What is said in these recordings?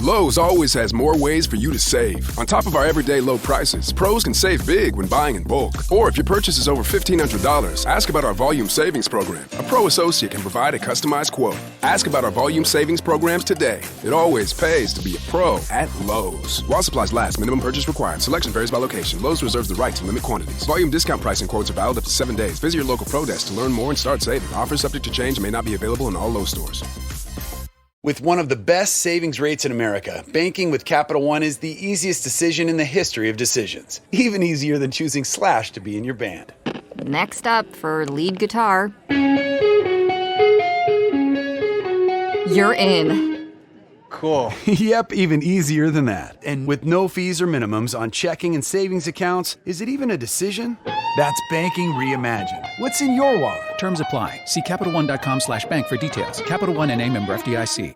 Lowe's always has more ways for you to save. On top of our everyday low prices, pros can save big when buying in bulk. Or if your purchase is over $1,500, ask about our volume savings program. A pro associate can provide a customized quote. Ask about our volume savings programs today. It always pays to be a pro at Lowe's. While supplies last, minimum purchase required. Selection varies by location. Lowe's reserves the right to limit quantities. Volume discount pricing quotes are valid up to 7 days. Visit your local pro desk to learn more and start saving. Offers subject to change and may not be available in all Lowe's stores. With one of the best savings rates in America, banking with Capital One is the easiest decision in the history of decisions. Even easier than choosing Slash to be in your band. Next up for lead guitar. You're in. Cool. Yep, even easier than that. And with no fees or minimums on checking and savings accounts, is it even a decision? That's banking reimagined. What's in your wallet? Terms apply. See CapitalOne.com/bank for details. Capital One NA, member FDIC.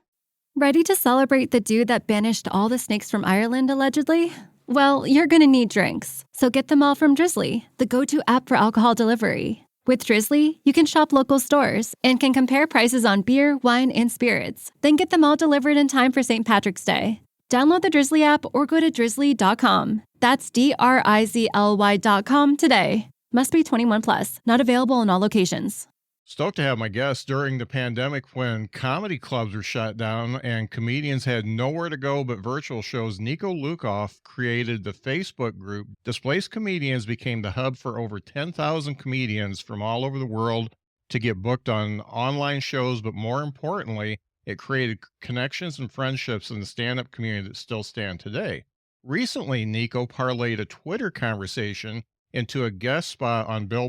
Ready to celebrate the dude that banished all the snakes from Ireland, allegedly? Well, you're gonna need drinks. So get them all from Drizzly, the go-to app for alcohol delivery. With Drizzly, you can shop local stores and can compare prices on beer, wine, and spirits. Then get them all delivered in time for St. Patrick's Day. Download the Drizzly app or go to drizzly.com. That's DRIZLY.com today. Must be 21 plus. Not available in all locations. Stoked to have my guest during the pandemic when comedy clubs were shut down and comedians had nowhere to go but virtual shows. Niko Lukoff created the Facebook group. Displaced Comedians became the hub for over 10,000 comedians from all over the world to get booked on online shows, but more importantly, it created connections and friendships in the stand-up community that still stand today. Recently, Niko parlayed a Twitter conversation into a guest spot on Bill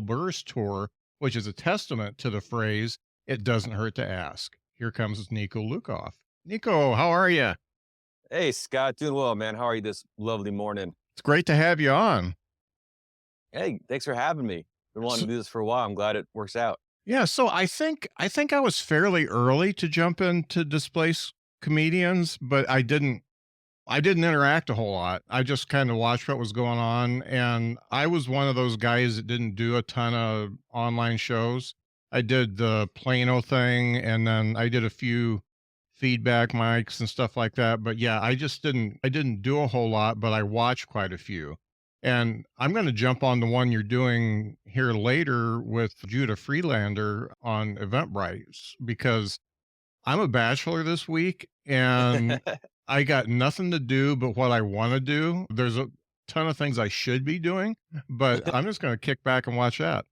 Burr's tour, which is a testament to the phrase, "It doesn't hurt to ask." Here comes Niko Lukoff. Niko, how are you? Hey, Scott, doing well, man. How are you this lovely morning? It's great to have you on. Hey, thanks for having me. Been wanting to do this for a while. I'm glad it works out. Yeah, so I think I was fairly early to jump into Displaced Comedians, but I didn't interact a whole lot. I just kind of watched what was going on, and I was one of those guys that didn't do a ton of online shows. I did the Plano thing, and then I did a few feedback mics and stuff like that. But yeah, I didn't do a whole lot, but I watched quite a few. And I'm going to jump on the one you're doing here later with Judah Freelander on Eventbrite, because I'm a bachelor this week, and I got nothing to do but what I want to do. There's a ton of things I should be doing, but I'm just going to kick back and watch that.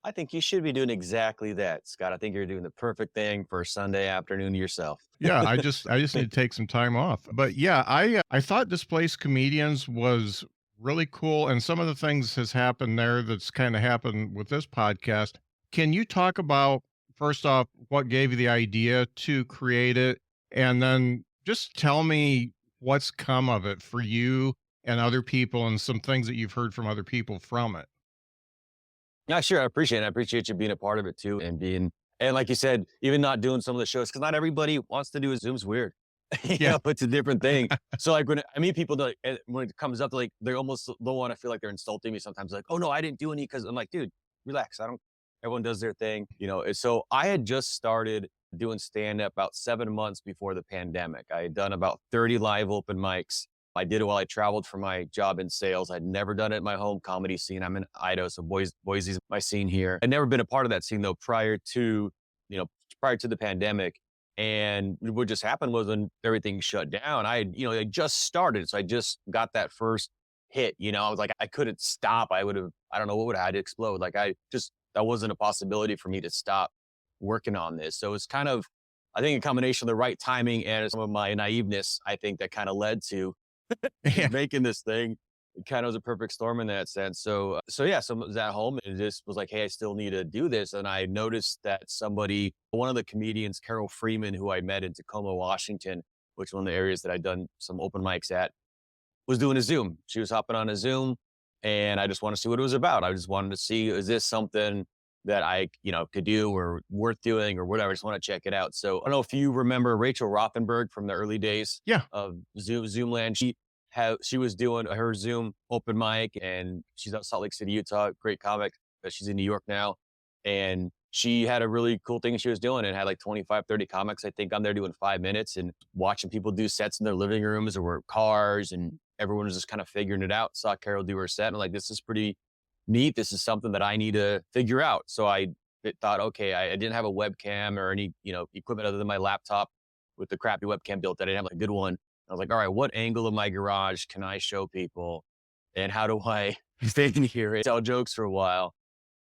I think you should be doing exactly that, Scott. I think you're doing the perfect thing for a Sunday afternoon to yourself. Yeah, I just need to take some time off. But yeah, I thought Displaced Comedians was really cool, and some of the things has happened there that's kind of happened with this podcast. Can you talk about, first off, what gave you the idea to create it, and then just tell me what's come of it for you and other people and some things that you've heard from other people from it. Yeah, sure. I appreciate it. I appreciate you being a part of it too, and like you said, even not doing some of the shows, because not everybody wants to do a Zoom's weird. Yeah. It's a different thing. So like when I meet people, when it comes up to like, they almost don't want to feel like they're insulting me sometimes. Like, oh no, I didn't do any, because I'm like, dude, relax. Everyone does their thing, And so I had just started doing stand-up about 7 months before the pandemic. I had done about 30 live open mics. I did it while I traveled for my job in sales. I'd never done it in my home comedy scene. I'm in Idaho, so Boise's my scene here. I'd never been a part of that scene though prior to the pandemic. And what just happened was when everything shut down, I just started. So I just got that first hit, I was like, I couldn't stop. I don't know what would have had to explode. Like that wasn't a possibility for me to stop working on this. So it's kind of, I think, a combination of the right timing and some of my naiveness, I think, that kind of led to making this thing. It kind of was a perfect storm in that sense. So I was at home and just was like, hey, I still need to do this. And I noticed that one of the comedians, Carol Freeman, who I met in Tacoma, Washington, which is one of the areas that I'd done some open mics at, was doing a Zoom. She was hopping on a Zoom, and I just wanted to see what it was about. I just wanted to see, is this something that I, could do or worth doing or whatever. I just want to check it out. So I don't know if you remember Rachel Rothenberg from the early days of Zoomland. She was doing her Zoom open mic, and she's out Salt Lake City, Utah, great comic. She's in New York now. And she had a really cool thing she was doing and had like 25, 30 comics. I think I'm there doing 5 minutes and watching people do sets in their living rooms or cars, and everyone was just kind of figuring it out. Saw Carol do her set and I'm like, this is pretty neat. This is something that I need to figure out. So I thought, okay, I didn't have a webcam or any, equipment other than my laptop with the crappy webcam built. I didn't have like a good one. I was like, all right, what angle of my garage can I show people? And how do I stay in here and tell jokes for a while?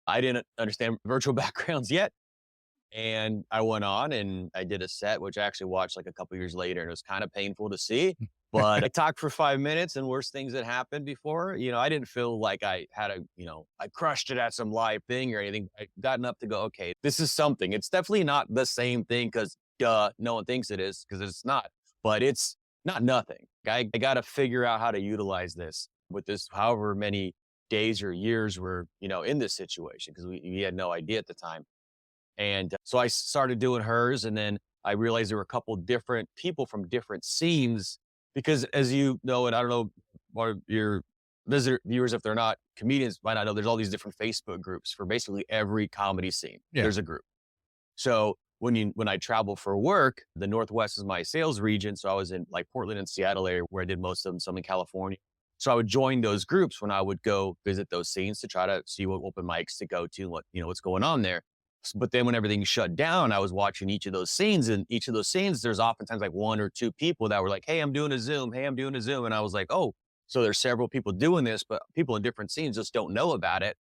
I didn't understand virtual backgrounds yet. And I went on and I did a set, which I actually watched like a couple years later, and it was kind of painful to see. But I talked for 5 minutes, and worse things had happened before. I didn't feel like I had I crushed it at some live thing or anything. I got enough to go, okay, this is something. It's definitely not the same thing because no one thinks it is, because it's not. But it's not nothing. I got to figure out how to utilize this with this however many days or years we're, in this situation, because we had no idea at the time. And so I started doing hers, and then I realized there were a couple different people from different scenes, because as you know, and I don't know what your viewers, if they're not comedians, might not know, there's all these different Facebook groups for basically every comedy scene. Yeah. There's a group. So when I travel for work, the Northwest is my sales region. So I was in like Portland and Seattle area where I did most of them, some in California. So I would join those groups when I would go visit those scenes to try to see what open mics to go to, what's going on there. But then when everything shut down, I was watching each of those scenes, and each of those scenes, there's oftentimes like one or two people that were like, hey, I'm doing a Zoom. Hey, I'm doing a Zoom. And I was like, oh, so there's several people doing this, but people in different scenes just don't know about it.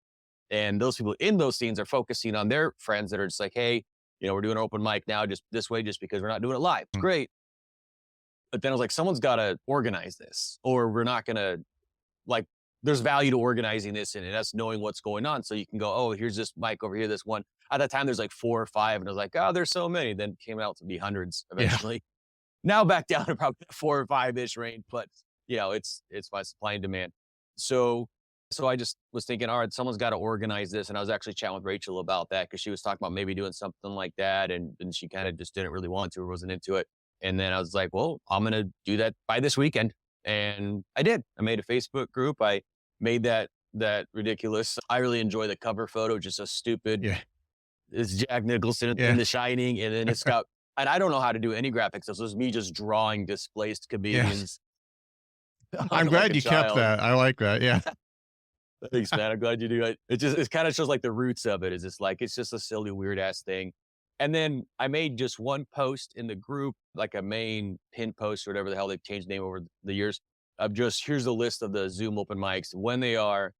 And those people in those scenes are focusing on their friends that are just like, hey, we're doing an open mic now just this way, just because we're not doing it live. It's great. But then I was like, someone's got to organize this, or we're not going to, like, there's value to organizing this and us knowing what's going on. So you can go, oh, here's this mic over here, this one. At that time, there's like 4 or 5. And I was like, oh, there's so many. Then came out to be hundreds eventually. Yeah. Now back down to probably 4 or 5-ish range. But, it's my supply and demand. So I just was thinking, all right, someone's got to organize this. And I was actually chatting with Rachel about that, because she was talking about maybe doing something like that. And she kind of just didn't really want to or wasn't into it. And then I was like, well, I'm going to do that by this weekend. And I did. I made a Facebook group. I made that ridiculous. I really enjoy the cover photo, just a stupid. Yeah. It's Jack Nicholson in The Shining, and then it's got. And I don't know how to do any graphics. This was me just drawing displaced comedians. Yeah. I'm glad you kept that. I like that. Yeah. Thanks, man. I'm glad you do it. It kind of shows like the roots of it. Is just like, it's just a silly, weird ass thing. And then I made just one post in the group, like a main pin post or whatever the hell they've changed the name over the years, of just, here's a list of the Zoom open mics, when they are,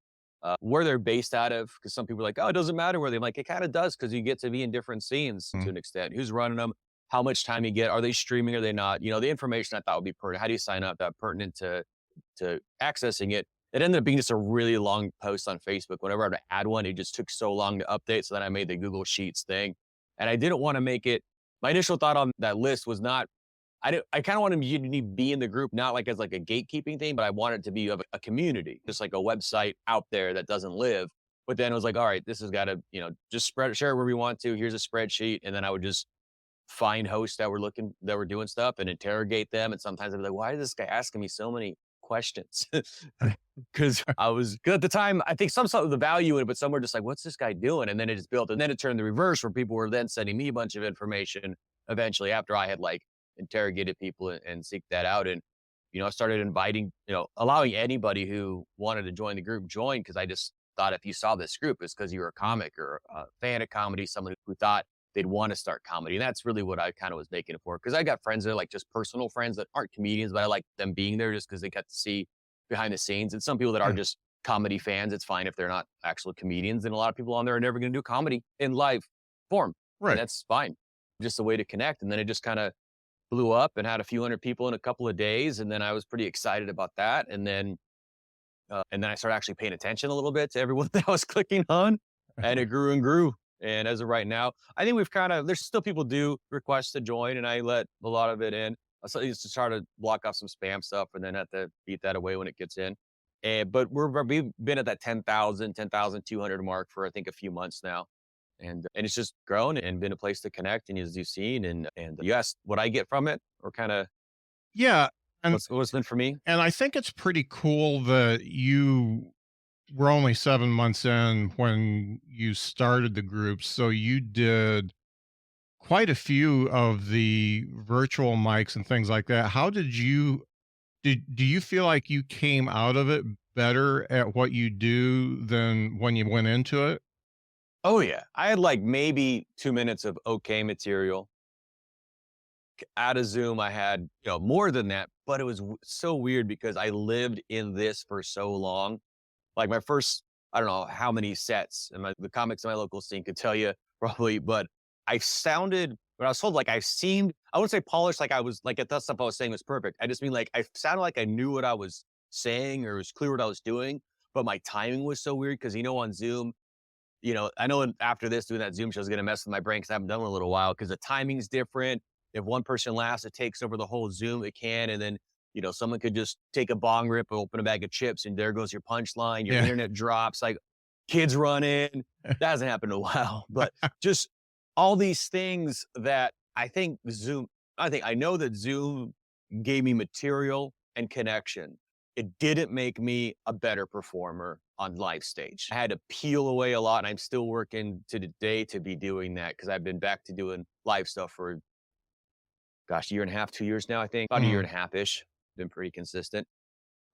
where they're based out of. Because some people are like, oh, it doesn't matter where they're like, it kind of does, because you get to be in different scenes to an extent. Who's running them? How much time you get? Are they streaming? Are they not? The information I thought would be pertinent. How do you sign up? That pertinent to accessing it. It ended up being just a really long post on Facebook. Whenever I would add one, it just took so long to update. So then I made the Google Sheets thing. And I didn't want to make it, my initial thought on that list was not, I kind of wanted you to be in the group, not like as like a gatekeeping thing, but I wanted it to be of a community, just like a website out there that doesn't live. But then it was like, all right, this has got to, just share it where we want to. Here's a spreadsheet. And then I would just find hosts that were doing stuff and interrogate them. And sometimes I'd be like, why is this guy asking me so many questions? Because at the time, I think some of the value in it, but some were just like, what's this guy doing? And then it just built, and then it turned the reverse, where people were then sending me a bunch of information eventually after I had like interrogated people and seeked that out. And, I started inviting, allowing anybody who wanted to join the group join, because I just thought if you saw this group, it's because you were a comic or a fan of comedy, someone who thought they'd want to start comedy. And that's really what I kind of was making it for. Because I got friends that are like just personal friends that aren't comedians, but I like them being there just because they got to see behind the scenes. And some people that are just comedy fans, it's fine if they're not actual comedians. And a lot of people on there are never going to do comedy in live form. Right. And that's fine. Just a way to connect. And then it just kind of blew up and had a few hundred people in a couple of days. And then I was pretty excited about that. And then I started actually paying attention a little bit to everyone that I was clicking on, and it grew and grew. And as of right now, I think there's still people do request to join, and I let a lot of it in. So I used to try to block off some spam stuff and then have to beat that away when it gets in. But we've been at that 10,200 mark for, I think, a few months now. And it's just grown and been a place to connect. And as you've seen, and you asked what I get from it, or kind of, yeah, and what's been for me. And I think it's pretty cool that you we're only 7 months in when you started the group. So you did quite a few of the virtual mics and things like that. How did you do you feel like you came out of it better at what you do than when you went into it? Oh yeah. I had like maybe 2 minutes of okay material. Out of Zoom, I had, more than that, but it was so weird because I lived in this for so long. Like my first, I don't know how many sets, and the comics in my local scene could tell you probably, but I sounded, when I was told, like I seemed, I wouldn't say polished, like I was, like that stuff I was saying was perfect. I just mean like I sounded like I knew what I was saying or it was clear what I was doing, but my timing was so weird because, on Zoom, I know after this, doing that Zoom show is going to mess with my brain because I haven't done it in a little while because the timing's different. If one person laughs, it takes over the whole Zoom. It can. And then, someone could just take a bong rip, open a bag of chips, and there goes your punchline. Your Yeah. internet drops, like kids run in. That hasn't happened in a while. But just all these things that I know that Zoom gave me material and connection. It didn't make me a better performer on live stage. I had to peel away a lot, and I'm still working to today to be doing that because I've been back to doing live stuff for, gosh, a year and a half, 2 years now, I think. About a year and a half-ish. Been pretty consistent.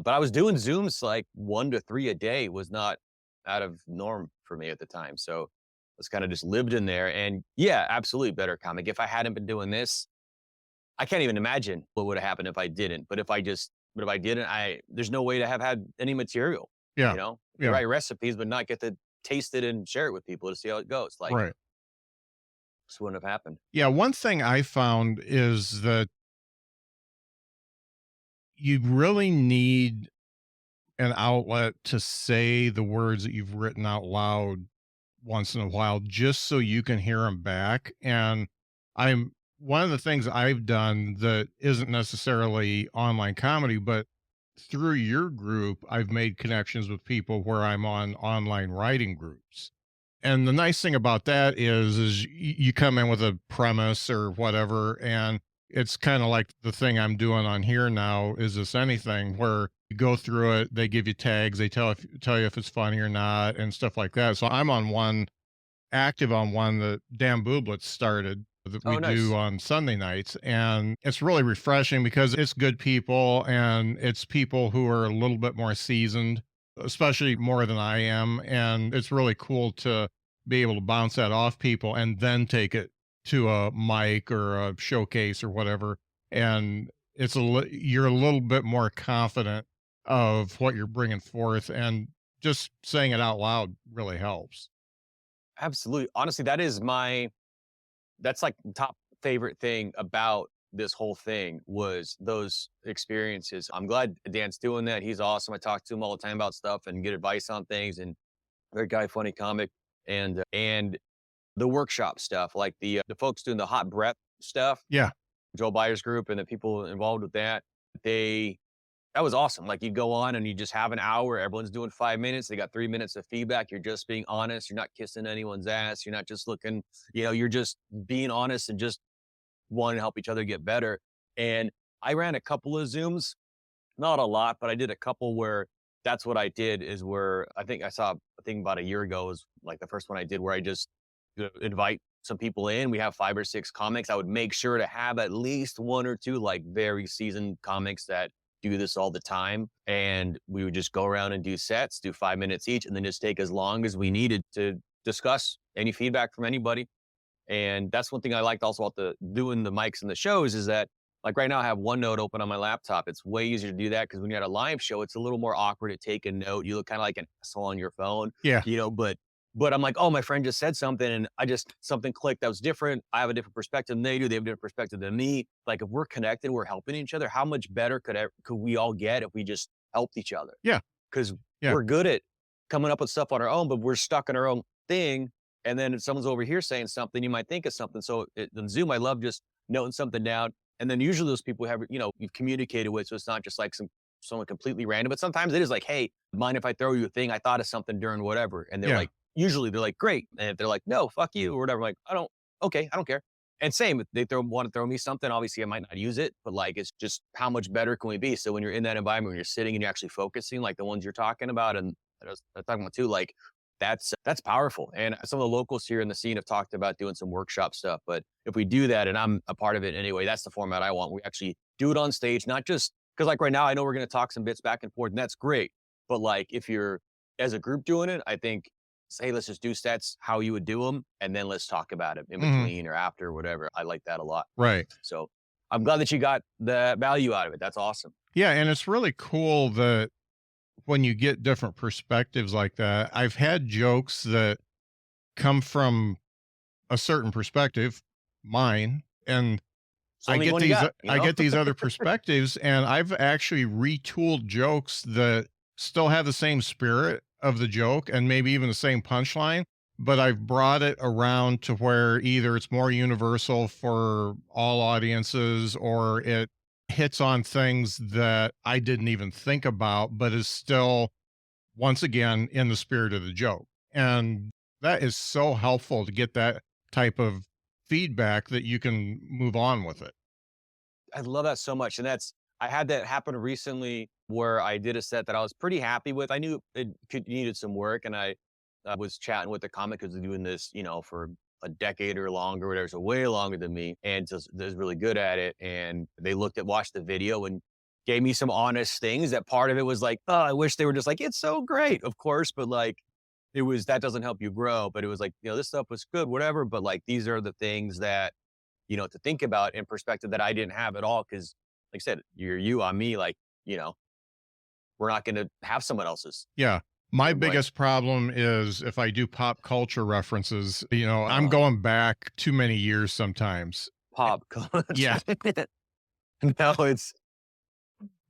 But I was doing Zooms like 1 to 3 a day was not out of norm for me at the time. So I was kind of just lived in there. And yeah, absolutely better comic. If I hadn't been doing this, I can't even imagine what would have happened if I didn't. But if I didn't, there's no way to have had any material, Yeah. The right recipes, but not get to taste it and share it with people to see how it goes. Like, Right. this wouldn't have happened. Yeah. One thing I found is that you really need an outlet to say the words that you've written out loud once in a while, just so you can hear them back. And one of the things I've done that isn't necessarily online comedy, but through your group, I've made connections with people where I'm on online writing groups. And the nice thing about that is you come in with a premise or whatever, and it's kind of like the thing I'm doing on here now, Is This Anything, where you go through it, they give you tags, they tell you if it's funny or not and stuff like that. So I'm active on one that Dan Bublitz started that we Nice. do on Sunday nights. And it's really refreshing because it's good people and it's people who are a little bit more seasoned, especially more than I am. And it's really cool to be able to bounce that off people and then take it to a mic or a showcase or whatever. And you're a little bit more confident of what you're bringing forth, and just saying it out loud really helps. Absolutely. Honestly, that's like the top favorite thing about this whole thing was those experiences. I'm glad Dan's doing that. He's awesome. I talk to him all the time about stuff and get advice on things, and very guy, funny comic. And the workshop stuff, like the folks doing the hot breath stuff, Yeah. Joe Byers group and the people involved with that, that was awesome. Like you go on and you just have an hour, everyone's doing 5 minutes. They got 3 minutes of feedback. You're just being honest. You're not kissing anyone's ass. You're not just looking, you're just being honest and just wanting to help each other get better. And I ran a couple of Zooms, not a lot, but I did a couple where that's what I did is where I think I saw a thing about a year ago was like the first one I did where I just invite some people in. We have 5 or 6 comics. I would make sure to have at least 1 or 2 like very seasoned comics that do this all the time. And we would just go around and do sets, do 5 minutes each, and then just take as long as we needed to discuss any feedback from anybody. And that's one thing I liked also about doing the mics and the shows is that like right now I have OneNote open on my laptop. It's way easier to do that because when you're at a live show, it's a little more awkward to take a note. You look kind of like an asshole on your phone, Yeah. but I'm like, oh, my friend just said something and something clicked that was different. I have a different perspective than they do. They have a different perspective than me. Like if we're connected, we're helping each other. How much better could we all get if we just helped each other? Yeah. Because Yeah. we're good at coming up with stuff on our own, but we're stuck in our own thing. And then if someone's over here saying something, you might think of something. So in Zoom, I love just noting something down. And then usually those people have, you've communicated with, so it's not just like someone completely random, but sometimes it is like, hey, mind if I throw you a thing? I thought of something during whatever. And they're like, usually they're like, great. And if they're like, no, fuck you or whatever, I'm like, I don't care. And same, if they want to throw me something, obviously I might not use it, but like, it's just how much better can we be? So when you're in that environment, when you're sitting and you're actually focusing, like the ones you're talking about and was talking about too, like that's powerful. And some of the locals here in the scene have talked about doing some workshop stuff. But if we do that, and I'm a part of it anyway, that's the format I want. We actually do it on stage, not just because like right now, I know we're going to talk some bits back and forth, and that's great. But like if you're as a group doing it, I think say let's just do sets how you would do them, and then let's talk about it in between or after or whatever. I like that a lot. Right. So I'm glad that you got the value out of it. That's awesome. Yeah, and it's really cool that when you get different perspectives like that, I've had jokes that come from a certain perspective, mine, and So I only get one you these got, I get these other perspectives, and I've actually retooled jokes that still have the same spirit of the joke and maybe even the same punchline, but I've brought it around to where either it's more universal for all audiences or it hits on things that I didn't even think about, but is still, once again, in the spirit of the joke. And that is so helpful to get that type of feedback that you can move on with it. I love that so much. And I had that happen recently where I did a set that I was pretty happy with. I knew it needed some work, and I was chatting with the comic who's doing this, for a decade or longer, whatever, so way longer than me, and just is really good at it. And they watched the video and gave me some honest things. That part of it was like, oh, I wish they were just like, it's so great, of course, but like that doesn't help you grow. But it was like, this stuff was good, whatever. But like these are the things that to think about in perspective that I didn't have at all. Cause like I said, you're you, I'm me, like, we're not going to have someone else's. Yeah. My Right. biggest problem is if I do pop culture references, I'm going back too many years sometimes. Pop culture. Yeah. No, it's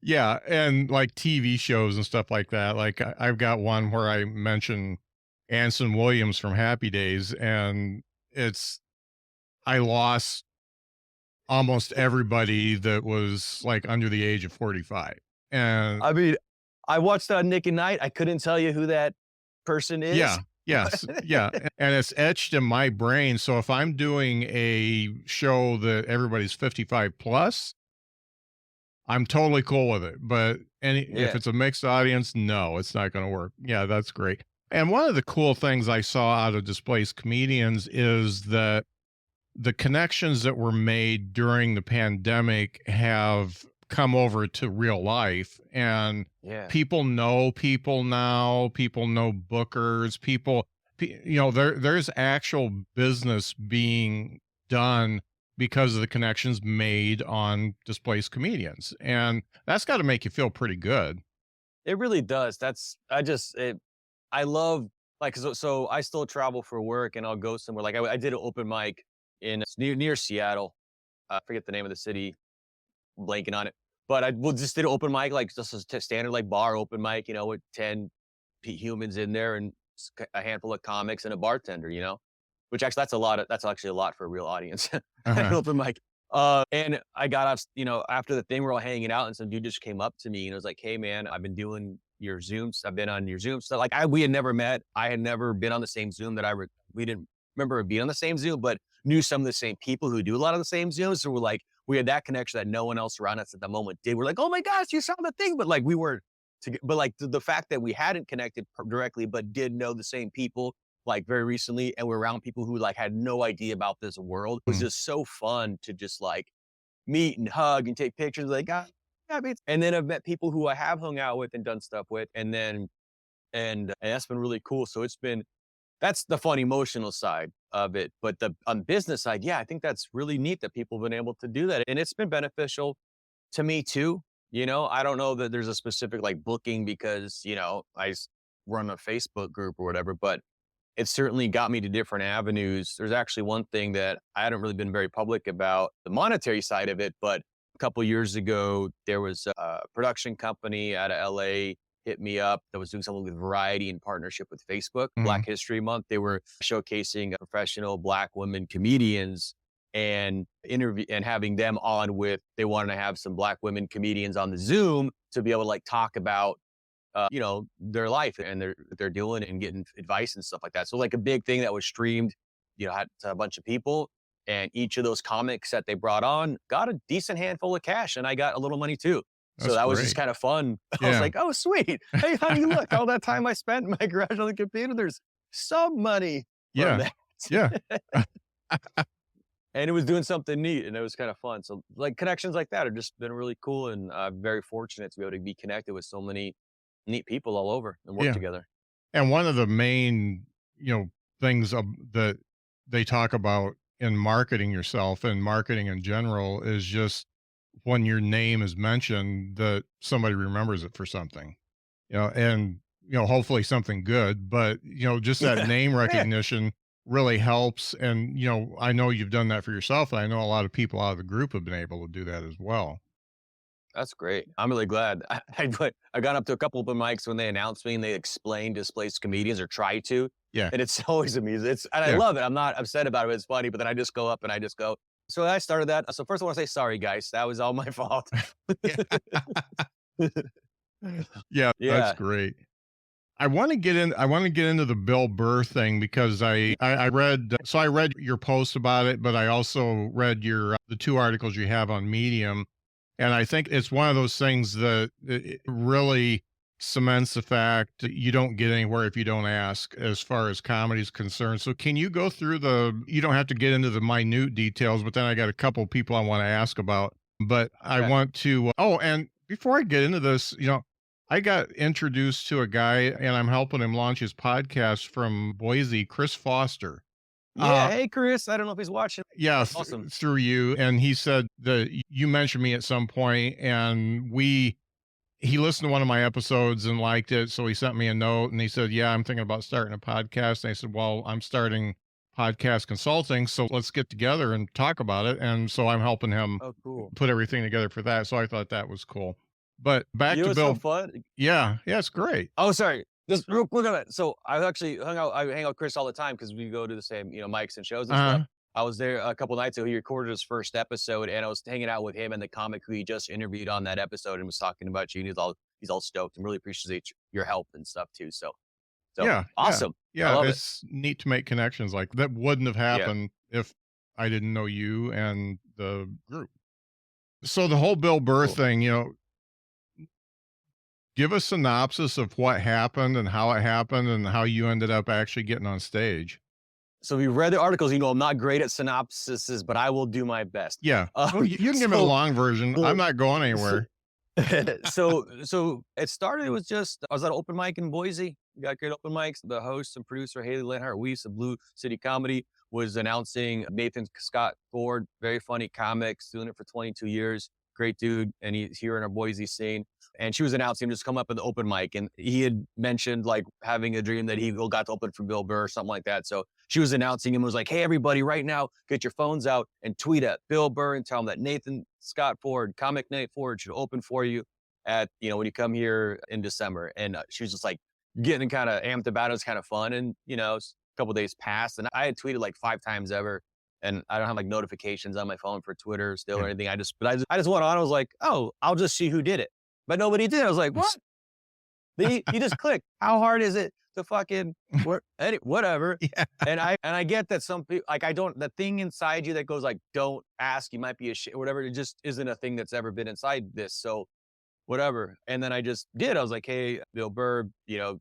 Yeah. And like TV shows and stuff like that. Like I've got one where I mention Anson Williams from Happy Days, and I lost almost everybody that was like under the age of 45. And I mean, I watched Nick at Night. I couldn't tell you who that person is. yeah, yes, yeah. And it's etched in my brain. So if I'm doing a show that everybody's 55 plus, I'm totally cool with it. But if it's a mixed audience, no, it's not going to work. Yeah, that's great. And one of the cool things I saw out of Displaced Comedians is that the connections that were made during the pandemic have come over to real life, and people know people now. People know bookers. There's actual business being done because of the connections made on Displaced Comedians, and that's got to make you feel pretty good. It really does. I love, like, so I still travel for work, and I'll go somewhere. Like I did an open mic in near Seattle. I forget the name of the city, I'm blanking on it. But I just did an open mic, like just a standard like bar open mic, with 10 humans in there and a handful of comics and a bartender, which actually that's actually a lot for a real audience. An open mic. And I got off, after the thing, we're all hanging out, and some dude just came up to me and was like, "Hey man, I've been doing your Zooms. I've been on your Zoom stuff." Like we had never met. I had never been on the same Zoom we didn't remember being on the same Zoom, but knew some of the same people who do a lot of the same Zooms. So we had that connection that no one else around us at the moment did. We're like, "Oh my gosh, you saw the thing," but like we weren't. But like the fact that we hadn't connected directly, but did know the same people like very recently, and we're around people who like had no idea about this world, was just so fun to just like meet and hug and take pictures. Like, and then I've met people who I have hung out with and done stuff with, and that's been really cool. So that's the fun emotional side of it. But on business side, I think that's really neat that people have been able to do that. And it's been beneficial to me too. I don't know that there's a specific like booking because, I run a Facebook group or whatever, but it certainly got me to different avenues. There's actually one thing that I hadn't really been very public about, the monetary side of it, but a couple years ago, there was a production company out of LA hit me up that was doing something with Variety in partnership with Facebook, Black History Month. They were showcasing professional Black women comedians and having them on they wanted to have some Black women comedians on the Zoom to be able to like talk about, their life and they're doing and getting advice and stuff like that. So like a big thing that was streamed, had a bunch of people, and each of those comics that they brought on got a decent handful of cash, and I got a little money too. So that was just kind of fun. I was like, oh, sweet. Hey, honey, look, all that time I spent in my garage on the computer, there's some money from that. Yeah. And it was doing something neat, and it was kind of fun. So like connections like that have just been really cool, and I'm very fortunate to be able to be connected with so many neat people all over and work together. And one of the main, things that they talk about in marketing yourself and marketing in general is just when your name is mentioned, that somebody remembers it for something, and, hopefully something good, but, just that name recognition really helps. And, I know you've done that for yourself. And I know a lot of people out of the group have been able to do that as well. That's great. I'm really glad. I got up to a couple open mics when they announced me and they explained displaced comedians or try to. Yeah. And it's always amusing. I love it. I'm not upset about it. It's funny, but then I just go up and I just go. So I started that. So first I want to say sorry, guys. That was all my fault. Yeah, that's great. I want to get into the Bill Burr thing because I read your post about it, but I also read the 2 articles you have on Medium. And I think it's one of those things that it really cements the fact that you don't get anywhere if you don't ask as far as comedy is concerned. So can you go through you don't have to get into the minute details, but then I got a couple of people I want to ask about. But I want to, and before I get into this, I got introduced to a guy and I'm helping him launch his podcast from Boise, Chris Foster. Yeah. Hey, Chris. I don't know if he's watching. Yeah. Awesome. Through you. And he said that you mentioned me at some point and he listened to one of my episodes and liked it. So he sent me a note and he said, yeah, I'm thinking about starting a podcast. And I said, well, I'm starting podcast consulting. So let's get together and talk about it. And so I'm helping him put everything together for that. So I thought that was cool. But back to Bill. So fun. Yeah, it's great. Oh, sorry. Just real quick on that. So I actually I hang out with Chris all the time because we go to the same, mics and shows and stuff. I was there a couple nights ago. He recorded his first episode and I was hanging out with him and the comic who he just interviewed on that episode and was talking about you. And he's all stoked and really appreciates your help and stuff too. So yeah, awesome. Yeah, it's neat to make connections like that. Wouldn't have happened if I didn't know you and the group. So the whole Bill Burr thing, give a synopsis of what happened and how it happened and how you ended up actually getting on stage. So if you read the articles, I'm not great at synopsises, but I will do my best. Yeah. You can give me the long version. I'm not going anywhere. So it started, it was just, I was at an open mic in Boise. We got great open mics. The host and producer, Haley Lenhart-Weiss of Blue City Comedy, was announcing Nathan Scott Ford, very funny comics, doing it for 22 years. Great dude. And he's here in our Boise scene. And she was announcing him just come up at the open mic. And he had mentioned like having a dream that he got to open for Bill Burr or something like that. So she was announcing him, was like, hey, everybody, right now, get your phones out and tweet at Bill Burr and tell him that Nathan Scott Ford, comic Nate Ford, should open for you at, when you come here in December. And she was just like getting kind of amped about it. It was kind of fun. And, a couple of days passed and I had tweeted like 5 times ever. And I don't have like notifications on my phone for Twitter still or anything. I just went on. I was like, oh, I'll just see who did it. But nobody did. I was like, what? You just click. How hard is it to fucking whatever? Yeah. And I get that some people like the thing inside you that goes like, don't ask, you might be a shit or whatever. It just isn't a thing that's ever been inside this. So whatever. And then I just did. I was like, hey, Bill Burr,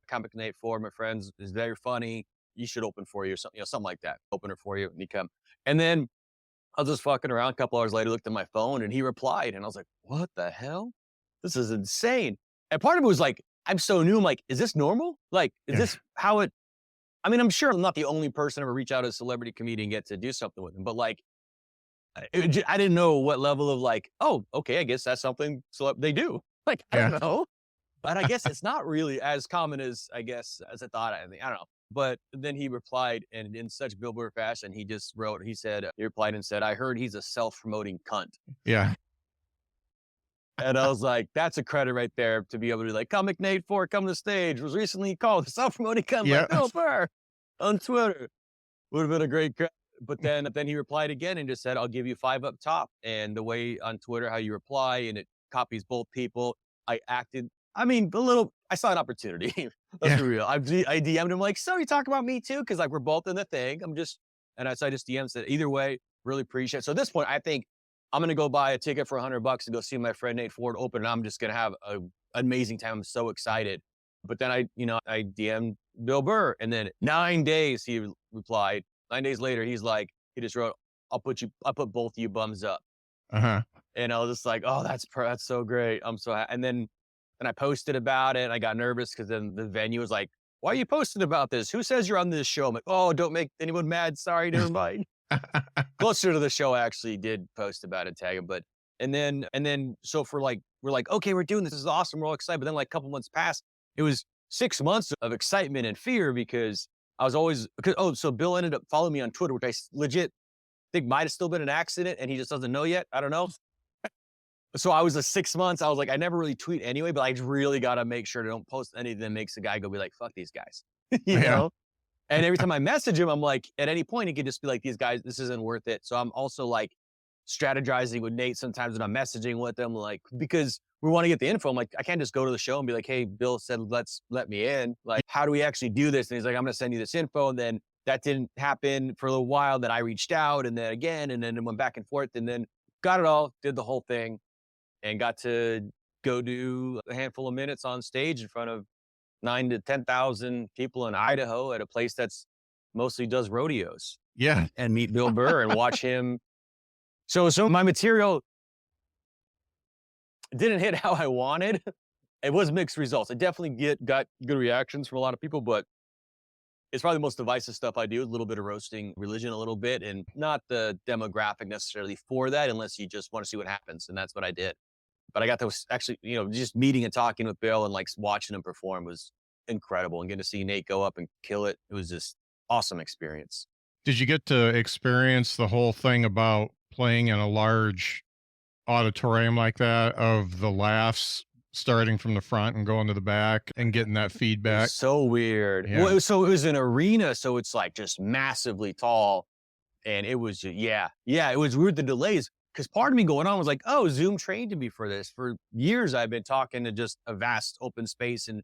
comic Nate Ford, my friends, is very funny. You should open for you or something, something like that. Opener for you. And he come. And then I was just fucking around. A couple hours later, looked at my phone and he replied. And I was like, what the hell? This is insane. And part of it was like, I'm so new. I'm like, is this normal? Like, is this how it, I'm sure I'm not the only person to ever reach out to a celebrity comedian and get to do something with him, but like, I didn't know what level of like, oh, okay, I guess that's something they do. Like, I don't know. But I guess it's not really as common as I thought. I don't know. But then he replied, and in such Bill Burr fashion, he replied and said, I heard he's a self-promoting cunt. Yeah. And I was like, that's a credit right there to be able to be like, comic Nate Ford, come to the stage, was recently called a self-promoting cunt by Bill Burr on Twitter. Would have been a great credit. But then he replied again and just said, I'll give you 5 up top. And the way on Twitter, how you reply, and it copies both people, I acted, I saw an opportunity. Let's be real. I DM'd him like, so you talk about me too? Cause like we're both in the thing. So I just DM'd, said either way, really appreciate it. So at this point, I think I'm going to go buy a ticket for $100 to go see my friend Nate Ford open, and I'm just going to have an amazing time. I'm so excited. But then I DM'd Bill Burr, and then 9 days he replied. 9 days later, he just wrote, I'll put both of you bums up. Uh-huh. And I was just like, oh, that's so great. I'm so happy. And then I posted about it. And I got nervous because then the venue was like, why are you posting about this? Who says you're on this show? I'm like, oh, don't make anyone mad. Sorry, never mind. Closer to the show, I actually did post about it, tag him. But and then so we're like, okay, we're doing this. This is awesome. We're all excited. But then like a couple months passed. It was 6 months of excitement and fear because I was always so Bill ended up following me on Twitter, which I legit think might have still been an accident and he just doesn't know yet. I don't know. So I was 6 months. I was like, I never really tweet anyway, but I really got to make sure to don't post anything that makes a guy go be like, fuck these guys, you know? And every time I message him, I'm like, at any point, he could just be like, these guys, this isn't worth it. So I'm also like strategizing with Nate sometimes when I'm messaging with them, like, because we want to get the info. I'm like, I can't just go to the show and be like, hey, Bill said, let me in. Like, how do we actually do this? And he's like, I'm going to send you this info. And then that didn't happen for a little while. Then I reached out and then again, and then it went back and forth and then got it all, did the whole thing and got to go do a handful of minutes on stage in front of 9,000 to 10,000 people in Idaho at a place that's mostly does rodeos. Yeah. And meet Bill Burr and watch him. So my material didn't hit how I wanted. It was mixed results. I definitely got good reactions from a lot of people, but it's probably the most divisive stuff I do, a little bit of roasting religion a little bit, and not the demographic necessarily for that, unless you just want to see what happens. And that's what I did. But I got to actually, just meeting and talking with Bill and like watching him perform was incredible. And getting to see Nate go up and kill it. It was just awesome experience. Did you get to experience the whole thing about playing in a large auditorium like that, of the laughs starting from the front and going to the back and getting that feedback? So weird. Yeah. Well, so it was an arena, so it's like just massively tall. And it was, it was weird, the delays. Because part of me going on was like, oh, Zoom trained me for this. For years, I've been talking to just a vast open space and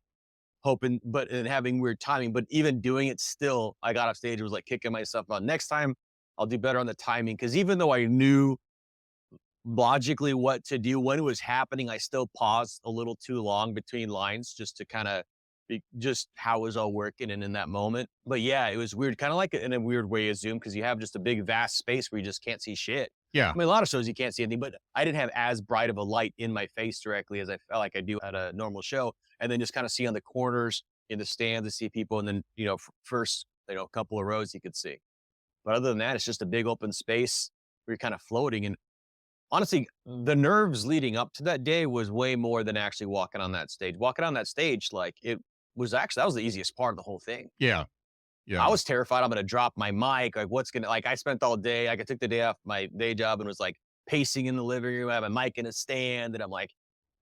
hoping, and having weird timing. But even doing it still, I got off stage, it was like kicking myself out. Next time, I'll do better on the timing. Because even though I knew logically what to do when it was happening, I still paused a little too long between lines just to kind of just how it was all working and in that moment. But yeah, it was weird, kind of like in a weird way of Zoom, because you have just a big vast space where you just can't see shit. Yeah. I mean, a lot of shows you can't see anything, but I didn't have as bright of a light in my face directly as I felt like I do at a normal show. And then just kind of see on the corners in the stands to see people. And then, first, a couple of rows you could see. But other than that, it's just a big open space where you're kind of floating. And honestly, the nerves leading up to that day was way more than actually walking on that stage. Walking on that stage, that was the easiest part of the whole thing. Yeah. Yeah. I was terrified I'm going to drop my mic. I spent all day, I took the day off my day job and was like pacing in the living room. I have a mic in a stand and I'm like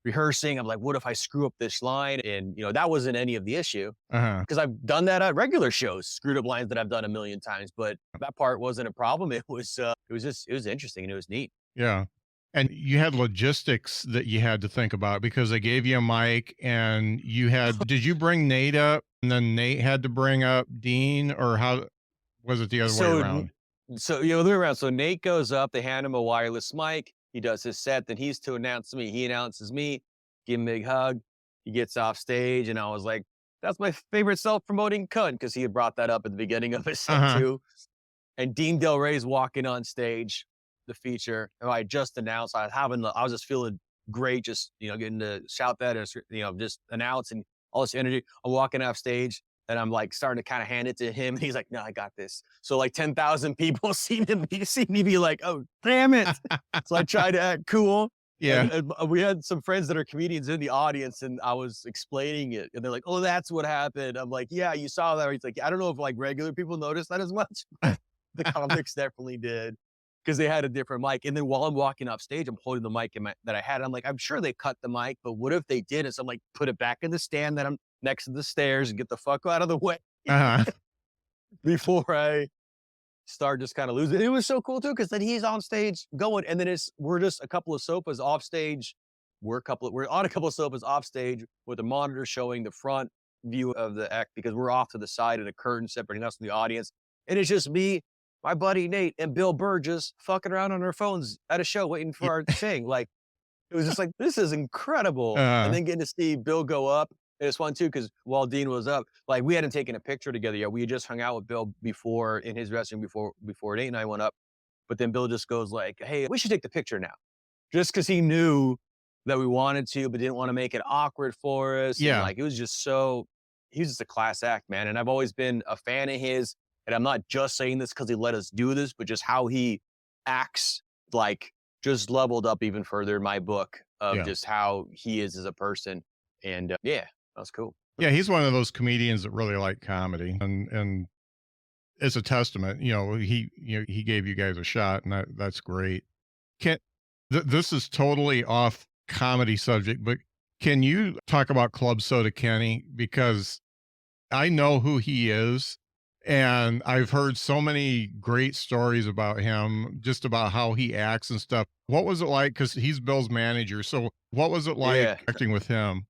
rehearsing. I'm like, what if I screw up this line? And, that wasn't any of the issue because I've done that at regular shows, screwed up lines that I've done a million times, but that part wasn't a problem. It was interesting and it was neat. Yeah. And you had logistics that you had to think about because they gave you a mic and did you bring Nate up and then Nate had to bring up Dean, or how was it the other way around? So, the other way around. So Nate goes up, they hand him a wireless mic. He does his set. Then he's to announce me. He announces me, give him a big hug. He gets off stage and I was like, that's my favorite self-promoting cunt, because he had brought that up at the beginning of his set too. And Dean Del Rey's walking on stage, the feature, and I just announced. I was just feeling great, just getting to shout that and just announcing all this energy. I'm walking off stage and I'm like starting to kind of hand it to him. And he's like, "No, I got this." So like 10,000 people see me be like, "Oh, damn it!" So I tried to act cool. Yeah. And we had some friends that are comedians in the audience, and I was explaining it, and they're like, "Oh, that's what happened." I'm like, "Yeah, you saw that." He's like, "I don't know if like regular people noticed that as much." The comics definitely did, because they had a different mic. And then while I'm walking off stage, I'm holding the mic that I had. I'm like, I'm sure they cut the mic, but what if they did it? So I'm like, put it back in the stand that I'm next to the stairs and get the fuck out of the way before I start just kind of losing. It was so cool too, because then he's on stage going, and then we're just a couple of sofas off stage. We're on a couple of sofas off stage with a monitor showing the front view of the act, because we're off to the side of the curtain separating us from the audience. And it's just me my buddy Nate and Bill Burr just fucking around on their phones at a show waiting for our thing. Like, it was just like, this is incredible. And then getting to see Bill go up. And it's fun too, because while Dean was up, like we hadn't taken a picture together yet. We had just hung out with Bill before in his dressing room before Nate and I went up. But then Bill just goes like, hey, we should take the picture now. Just because he knew that we wanted to, but didn't want to make it awkward for us. Yeah. And like, it was just so, he was just a class act, man. And I've always been a fan of his. And I'm not just saying this because he let us do this, but just how he acts, like just leveled up even further in my book of just how he is as a person. And yeah, that's cool. Yeah, he's one of those comedians that really like comedy, and it's a testament. He gave you guys a shot, and that's great. This is totally off comedy subject, but can you talk about Club Soda Kenny? Because I know who he is, and I've heard so many great stories about him, just about how he acts and stuff. What was it like? Because he's Bill's manager. So what was it like acting with him?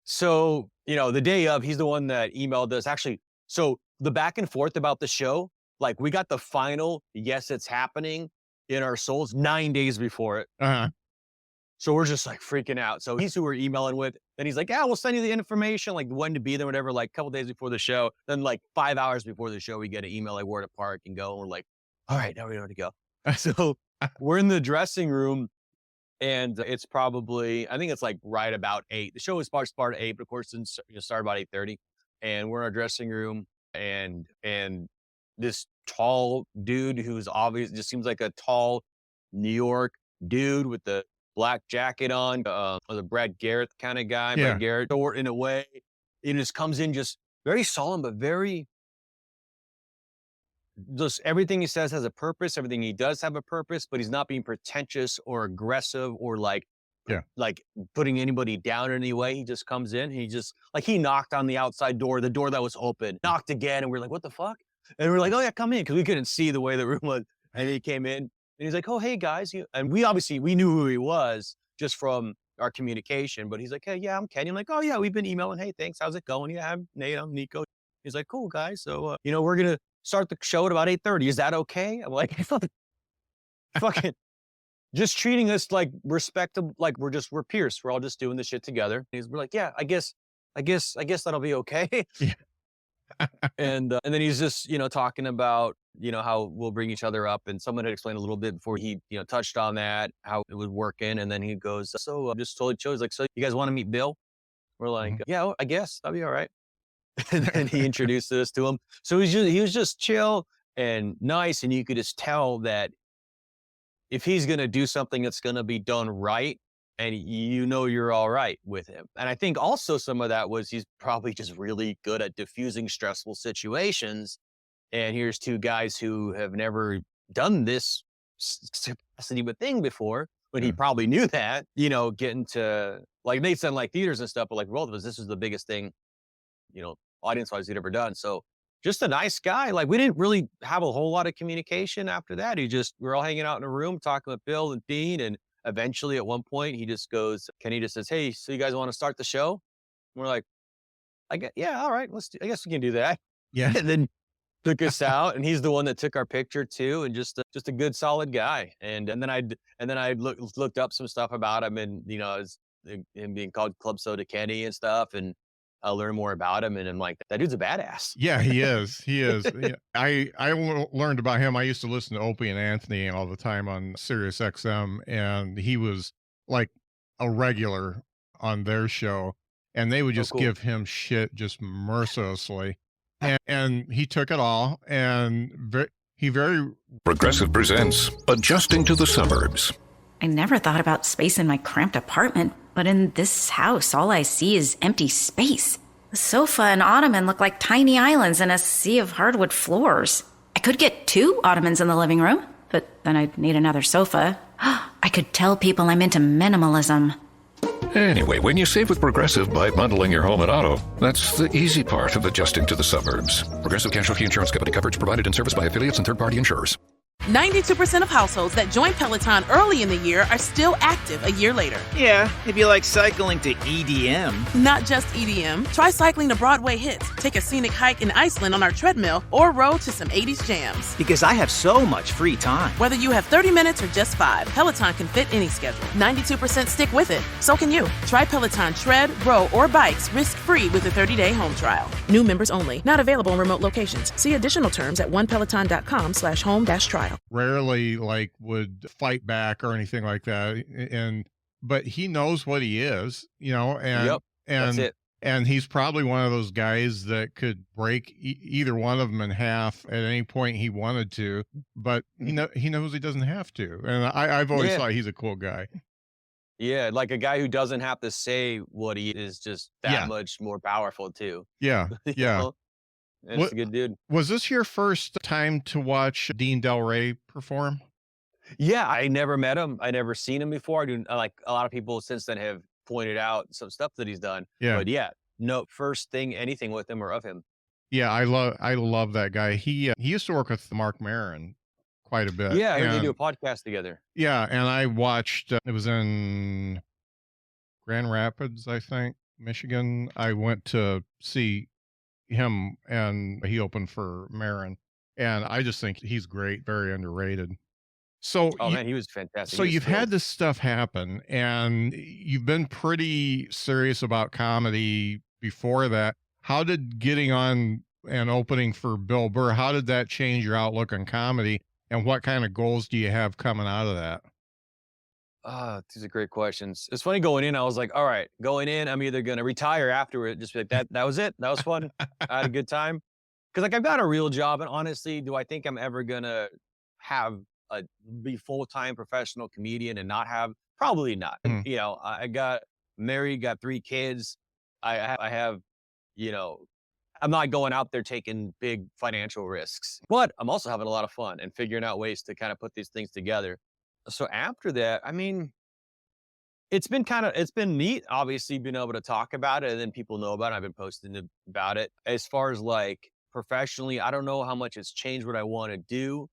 So, the day of, he's the one that emailed us. Actually, so the back and forth about the show, like we got the final, yes, it's happening in our souls 9 days before it. So we're just like freaking out. So he's who we're emailing with. Then he's like, yeah, we'll send you the information, like when to be there, whatever, like a couple days before the show. Then like 5 hours before the show, we get an email, like we're at a park and go. And we're like, all right, now we know where to go. So we're in the dressing room and it's probably, I think it's like right about 8. The show was supposed to start at 8, but of course it started about 8:30. And we're in our dressing room and this tall dude who's obvious, just seems like a tall New York dude with the black jacket on, the Brad Garrett kind of guy, Brad Garrett, or in a way, he just comes in just very solemn, but very, just everything he says has a purpose. Everything he does have a purpose, but he's not being pretentious or aggressive or like putting anybody down in any way. He just comes in. He just like, he knocked on the outside door, the door that was open, knocked again. And we're like, what the fuck? And we're like, oh yeah, come in. Cause we couldn't see the way the room was. And he came in and he's like, oh, hey guys. And we knew who he was just from our communication, but he's like, hey, yeah, I'm Kenny. I'm like, oh yeah, we've been emailing. Hey, thanks. How's it going? Yeah, I'm Nate. I'm Niko. He's like, cool guys. So, we're going to start the show at about 8:30. Is that okay? I'm like, fucking just treating us like respectable, like we're peers. We're all just doing this shit together. We're like, yeah, I guess that'll be okay. Yeah. And then he's just, talking about, how we'll bring each other up. And someone had explained a little bit before he, touched on that, how it was working. And then he goes, so I'm just totally chill. He's like, so you guys want to meet Bill? We're like, yeah, I guess that'll be all right. And then he introduced us to him. So he was just chill and nice. And you could just tell that if he's going to do something that's going to be done right, and you're all right with him. And I think also some of that was he's probably just really good at diffusing stressful situations. And here's two guys who have never done this capacity of a thing before, but he probably knew that, getting to, like Nate said, like theaters and stuff, but like for both of us, this was the biggest thing, audience-wise he'd ever done. So just a nice guy. Like we didn't really have a whole lot of communication after that. we're all hanging out in a room talking with Bill and Dean. And eventually at one point Kenny just says, hey, so you guys want to start the show? And we're like, yeah, all right, I guess we can do that. Yeah. And then took us out, and he's the one that took our picture too, and just a good, solid guy. And then I looked up some stuff about him, and him being called Club Soda Kenny and stuff, and I learned more about him, and I'm like, that dude's a badass. Yeah, he is. He is. Yeah. I learned about him. I used to listen to Opie and Anthony all the time on Sirius XM, and he was like a regular on their show, and they would just give him shit just mercilessly. And he took it all, and Progressive presents Adjusting to the Suburbs. I never thought about space in my cramped apartment, but in this house, all I see is empty space. The sofa and ottoman look like tiny islands in a sea of hardwood floors. I could get 2 ottomans in the living room, but then I'd need another sofa. I could tell people I'm into minimalism. Anyway, when you save with Progressive by bundling your home and auto, that's the easy part of adjusting to the suburbs. Progressive Casualty Insurance Company, coverage provided and serviced by affiliates and third-party insurers. 92% of households that join Peloton early in the year are still active a year later. Yeah, it'd be like cycling to EDM. Not just EDM. Try cycling to Broadway hits, take a scenic hike in Iceland on our treadmill, or row to some 80s jams. Because I have so much free time. Whether you have 30 minutes or just 5, Peloton can fit any schedule. 92% stick with it. So can you. Try Peloton tread, row, or bikes risk-free with a 30-day home trial. New members only. Not available in remote locations. See additional terms at onepeloton.com/home-trial. Rarely like would fight back or anything like that. But he knows what he is, and that's it. And he's probably one of those guys that could break either one of them in half at any point he wanted to, but he knows he doesn't have to. And I've always thought he's a cool guy. Yeah, like a guy who doesn't have to say what he is, just that much more powerful too. Yeah, yeah. That's a good dude. Was this your first time to watch Dean Del Rey perform? Yeah, I never met him. I never seen him before. I do, like a lot of people since then have pointed out some stuff that he's done. Yeah. But yeah, no first thing, anything with him or of him. Yeah, I love that guy. He used to work with Mark Maron quite a bit. Yeah, I heard they do a podcast together. Yeah, and I watched, it was in Grand Rapids, I think, Michigan. I went to see him, and he opened for Maron. And I just think he's great, very underrated. So, man, he was fantastic. So you've had this stuff happen, and you've been pretty serious about comedy before that. How did getting on and opening for Bill Burr, how did that change your outlook on comedy? And what kind of goals do you have coming out of that? These are great questions. It's funny going in, I was like, all right, going in, I'm either going to retire afterward, just be like, that was it. That was fun. I had a good time. Because like I've got a real job, and honestly, do I think I'm ever going to be full-time professional comedian and not have? Probably not. I got married, got 3 kids. I have, I'm not going out there taking big financial risks, but I'm also having a lot of fun and figuring out ways to kind of put these things together. So after that, I mean, it's been neat, obviously, being able to talk about it, and then people know about it. I've been posting about it. As far as like professionally, I don't know how much it's changed what I want to do,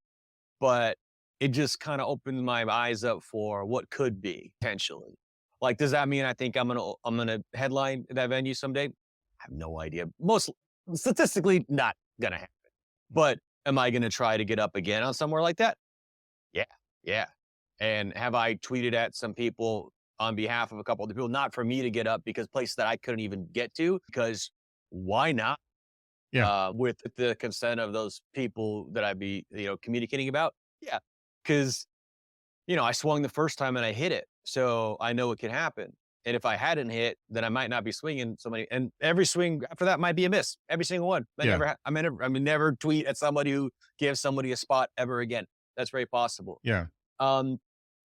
but it just kind of opened my eyes up for what could be potentially. Like, does that mean I think I'm gonna headline that venue someday? I have no idea. Most statistically, not gonna happen. But am I gonna try to get up again on somewhere like that? Yeah. And have I tweeted at some people on behalf of a couple of people, not for me to get up, because places that I couldn't even get to, because why not? Yeah. With the consent of those people that I'd be, communicating about. Yeah. Because, I swung the first time and I hit it. So I know it can happen. And if I hadn't hit, then I might not be swinging somebody. And every swing after that might be a miss. Every single one. I never tweet at somebody who gives somebody a spot ever again. That's very possible. Yeah.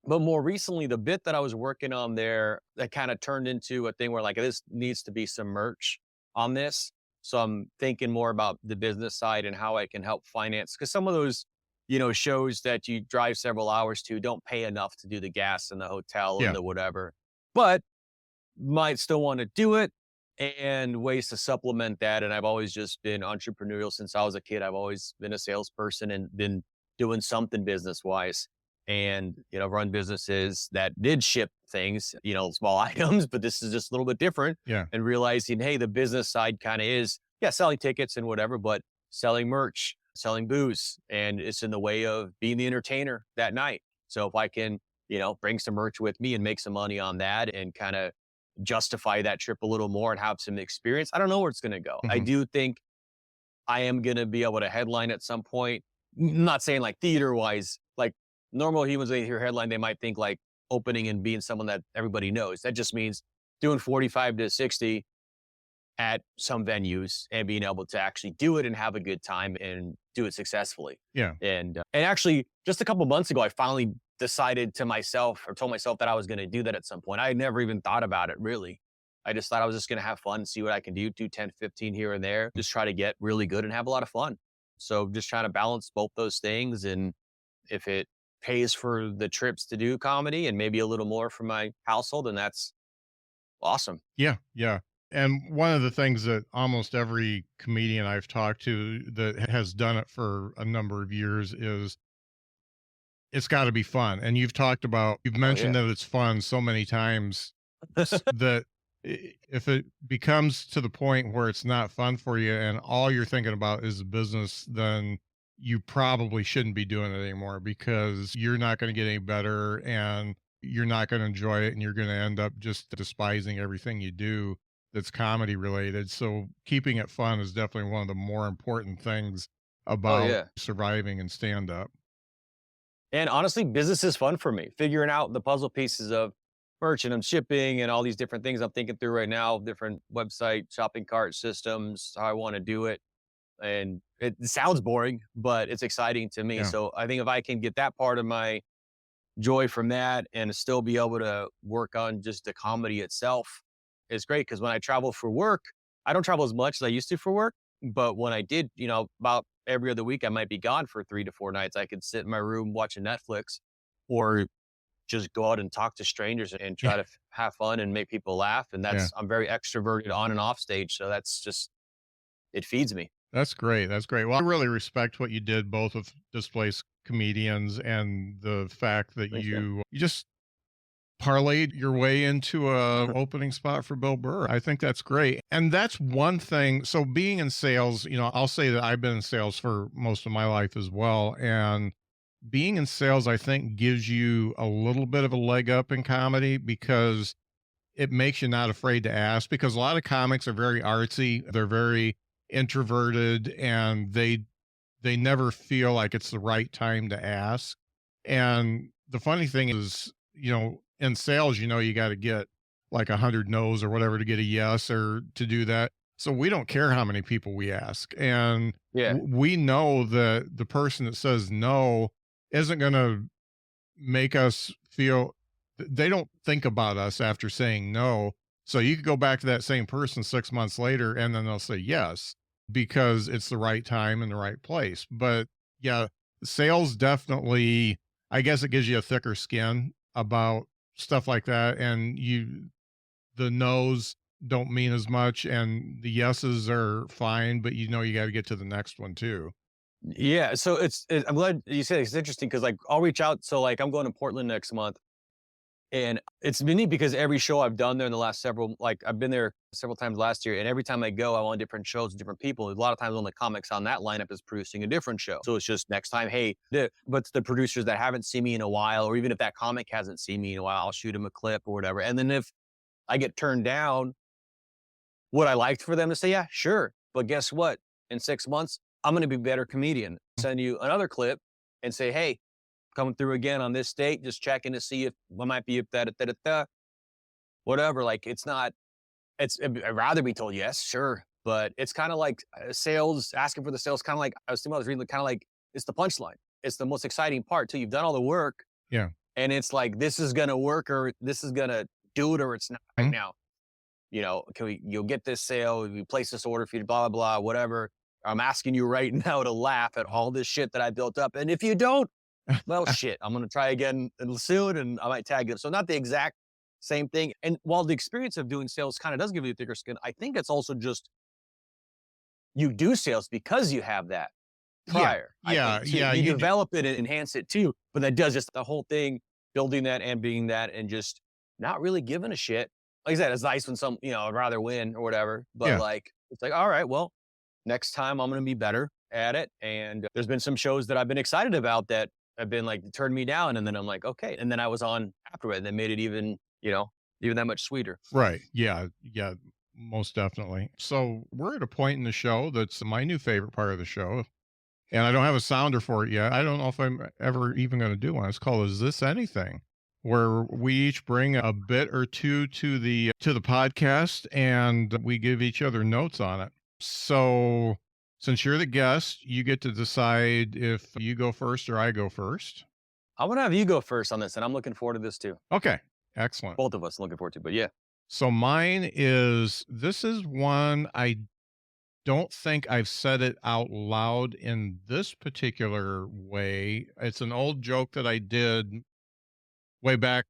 But more recently, the bit that I was working on there, that kind of turned into a thing where like, this needs to be some merch on this. So I'm thinking more about the business side and how I can help finance. Because some of those, shows that you drive several hours to don't pay enough to do the gas and the hotel and the whatever. But might still want to do it, and ways to supplement that. And I've always just been entrepreneurial since I was a kid. I've always been a salesperson and been doing something business-wise. And, run businesses that did ship things, small items, but this is just a little bit different. Yeah. And realizing, hey, the business side kind of is, selling tickets and whatever, but selling merch, selling booze. And it's in the way of being the entertainer that night. So if I can, bring some merch with me and make some money on that and kind of justify that trip a little more and have some experience, I don't know where it's going to go. Mm-hmm. I do think I am going to be able to headline at some point. I'm not saying like theater wise, like normal humans, they hear headline, they might think like opening and being someone that everybody knows. That just means doing 45 to 60 at some venues and being able to actually do it and have a good time and do it successfully. Yeah. And actually just a couple months ago, I finally decided to myself, or told myself, that I was going to do that at some point. I had never even thought about it really. I just thought I was just going to have fun, see what I can do 10, 15 here and there, just try to get really good and have a lot of fun. So just trying to balance both those things. And if it pays for the trips to do comedy and maybe a little more for my household, and that's awesome. Yeah. Yeah. And one of the things that almost every comedian I've talked to that has done it for a number of years is it's got to be fun. And you've mentioned that it's fun so many times that if it becomes to the point where it's not fun for you and all you're thinking about is the business, then you probably shouldn't be doing it anymore, because you're not going to get any better and you're not going to enjoy it, and you're going to end up just despising everything you do that's comedy related. So keeping it fun is definitely one of the more important things about surviving in stand up. And honestly, business is fun for me. Figuring out the puzzle pieces of merch and shipping and all these different things I'm thinking through right now, different website, shopping cart systems, how I want to do it. And it sounds boring, but it's exciting to me. Yeah. So I think if I can get that part of my joy from that and still be able to work on just the comedy itself, it's great. Because when I travel for work, I don't travel as much as I used to for work. But when I did, about every other week, I might be gone for 3 to 4 nights. I could sit in my room watching Netflix, or just go out and talk to strangers and try to have fun and make people laugh. And I'm very extroverted on and off stage. So it feeds me. That's great. That's great. Well, I really respect what you did, both with Displaced Comedians and the fact that you just parlayed your way into a opening spot for Bill Burr. I think that's great. And that's one thing. So being in sales, I'll say that I've been in sales for most of my life as well. And being in sales, I think, gives you a little bit of a leg up in comedy, because it makes you not afraid to ask, because a lot of comics are very artsy. They're very introverted, and they never feel like it's the right time to ask. And the funny thing is, in sales, you got to get like 100 no's or whatever to get a yes or to do that. So we don't care how many people we ask. And we know that the person that says no isn't going to make us feel, they don't think about us after saying no. So you could go back to that same person 6 months later and then they'll say yes, because it's the right time and the right place. But yeah, sales definitely, I guess it gives you a thicker skin about stuff like that. And the no's don't mean as much, and the yeses are fine, but you got to get to the next one too. Yeah. So I'm glad you said it's interesting, because I'll reach out. So I'm going to Portland next month, and it's been neat because every show I've done there in the last I've been there several times last year, and every time I go, I'm on different shows, different people. A lot of times on the comics on that lineup is producing a different show. So it's just next time, hey, but the producers that haven't seen me in a while, or even if that comic hasn't seen me in a while, I'll shoot them a clip or whatever. And then if I get turned down, would I like for them to say, yeah, sure. But guess what? In 6 months, I'm going to be a better comedian. Send you another clip and say, hey, coming through again on this date, just checking to see if I might be whatever. I'd rather be told yes, sure. But it's kind of like sales, asking for the sales, kind of like I was reading, kind of like it's the punchline. It's the most exciting part till you've done all the work. Yeah. And it's like, this is going to work, or this is going to do it, or it's not right now. You'll get this sale, we place this order for you, blah, blah, blah, whatever. I'm asking you right now to laugh at all this shit that I built up. And if you don't, well, shit, I'm going to try again soon, and I might tag it. So not the exact same thing. And while the experience of doing sales kind of does give you a thicker skin, I think it's also just, you do sales because you have that prior. You develop it and enhance it too. But that does just the whole thing, building that and being that, and just not really giving a shit. Like I said, it's nice when I'd rather win or whatever. But it's like, all right, well, next time I'm going to be better at it. And there's been some shows that I've been excited about that have been turned me down. And then I'm like, okay. And then I was on afterward, and they made it even that much sweeter. Right. Yeah. Yeah, most definitely. So we're at a point in the show that's my new favorite part of the show. And I don't have a sounder for it yet. I don't know if I'm ever even going to do one. It's called Is This Anything? Where we each bring a bit or two to the podcast, and we give each other notes on it. So since you're the guest, you get to decide if you go first or I go first. I'm going to have you go first on this, and I'm looking forward to this too. Okay. Excellent. Both of us looking forward to, but yeah. So this is one I don't think I've said it out loud in this particular way. It's an old joke that I did way back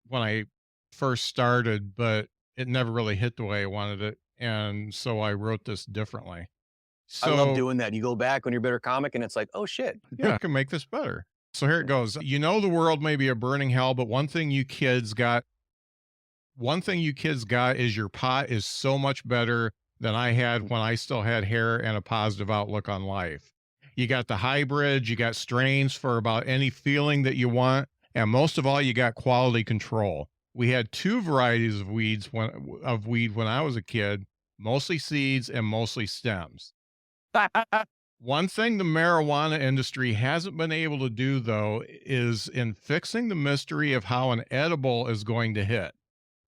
when I first started, but it never really hit the way I wanted it. And so I wrote this differently. So I love doing that. You go back when you're a better comic, and it's like, oh shit. Yeah, I can make this better. So here it goes. You know, the world may be a burning hell, but one thing you kids got is your pot is so much better than I had when I still had hair and a positive outlook on life. You got the hybrids, you got strains for about any feeling that you want, and most of all, you got quality control. We had two varieties of weed when I was a kid, mostly seeds and mostly stems. One thing the marijuana industry hasn't been able to do, though, is in fixing the mystery of how an edible is going to hit.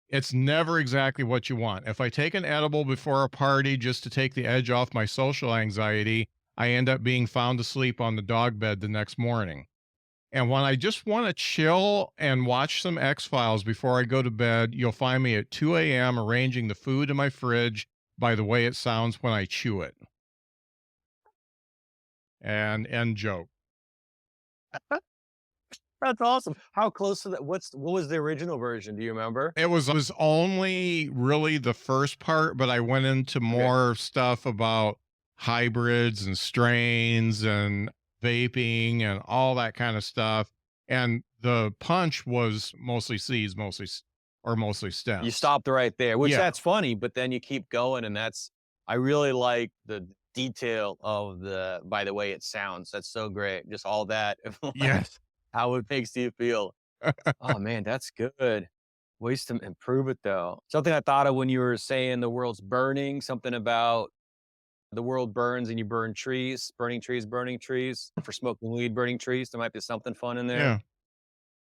It's never exactly what you want. If I take an edible before a party just to take the edge off my social anxiety, I end up being found asleep on the dog bed the next morning. And when I just want to chill and watch some X-Files before I go to bed, you'll find me at 2 a.m. arranging the food in my fridge by the way it sounds when I chew it. And end joke. That's awesome. How close to that? What was the original version? Do you remember? It was only really the first part, but I went into more stuff about hybrids and strains and vaping and all that kind of stuff. And the punch was mostly seeds, mostly stems. You stopped right there, which Yeah. that's funny, but then you keep going, and I really like the detail of by the way it sounds. That's so great. Just all that. Yes. How it makes you feel. Oh man, that's good. Ways to improve it though. Something I thought of when you were saying the world's burning, something about the world burns and you burning trees for smoking weed, burning trees. There might be something fun in there.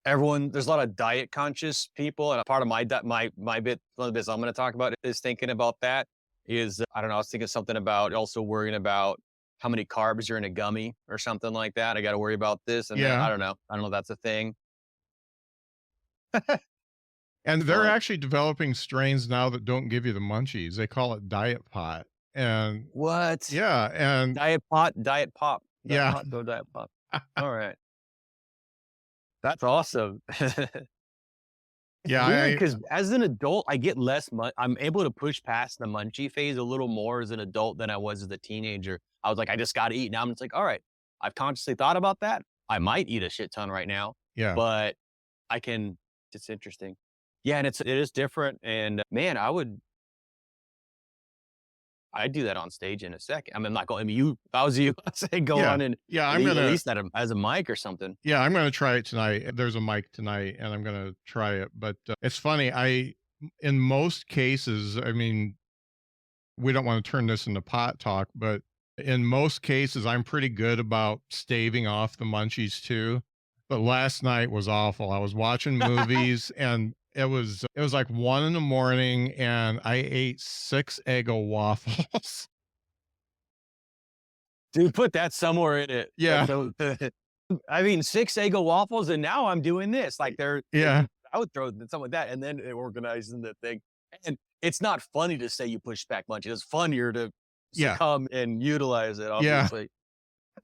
Yeah. There's a lot of diet conscious people, and a part of my bit, one of the bits I'm going to talk about is thinking about that is, I don't know, I was thinking something about also worrying about how many carbs are in a gummy or something like that. I got to worry about this. And then, I don't know. I don't know if that's a thing. And they're actually developing strains now that don't give you the munchies. They call it diet pot. And what? Yeah. And diet pop. Diet Yeah. Pot, go diet pop. All right. That's awesome. Yeah. Because as an adult, I get less. I'm able to push past the munchie phase a little more as an adult than I was as a teenager. I was like, I just got to eat. Now I'm just like, all right, I've consciously thought about that. I might eat a shit ton right now. Yeah. But it's interesting. Yeah. And it is different. And man, I'd do that on stage in a second. I mean, I'm not going, if I was you, I'd say go on and I'm gonna at least as a mic or something. Yeah, I'm going to try it tonight. There's a mic tonight and I'm going to try it. But it's funny. In most cases, I mean, we don't want to turn this into pot talk, but in most cases, I'm pretty good about staving off the munchies too. But last night was awful. I was watching movies and it was like 1 a.m. and I ate 6 Eggo waffles. Dude, put that somewhere in it. Yeah. I mean, 6 Eggo waffles, and now I'm doing this. Like Yeah. I would throw something like that, and then organizing the thing. And it's not funny to say you push back munchies. It's funnier to come and utilize it, obviously.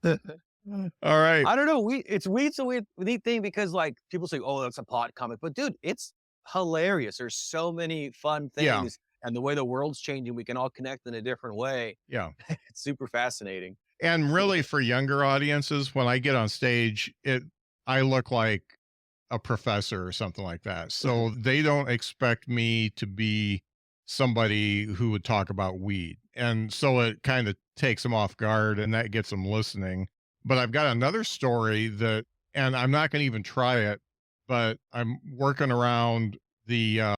Yeah. All right. I don't know. It's a weird neat thing because like people say, oh, that's a pot comic. But dude, it's hilarious. There's so many fun things. And the way the world's changing, we can all connect in a different way. Yeah. It's super fascinating. And really for younger audiences, when I get on stage, I look like a professor or something like that. So they don't expect me to be somebody who would talk about weed. And so it kind of takes them off guard and that gets them listening. But I've got another story and I'm not going to even try it, but I'm working around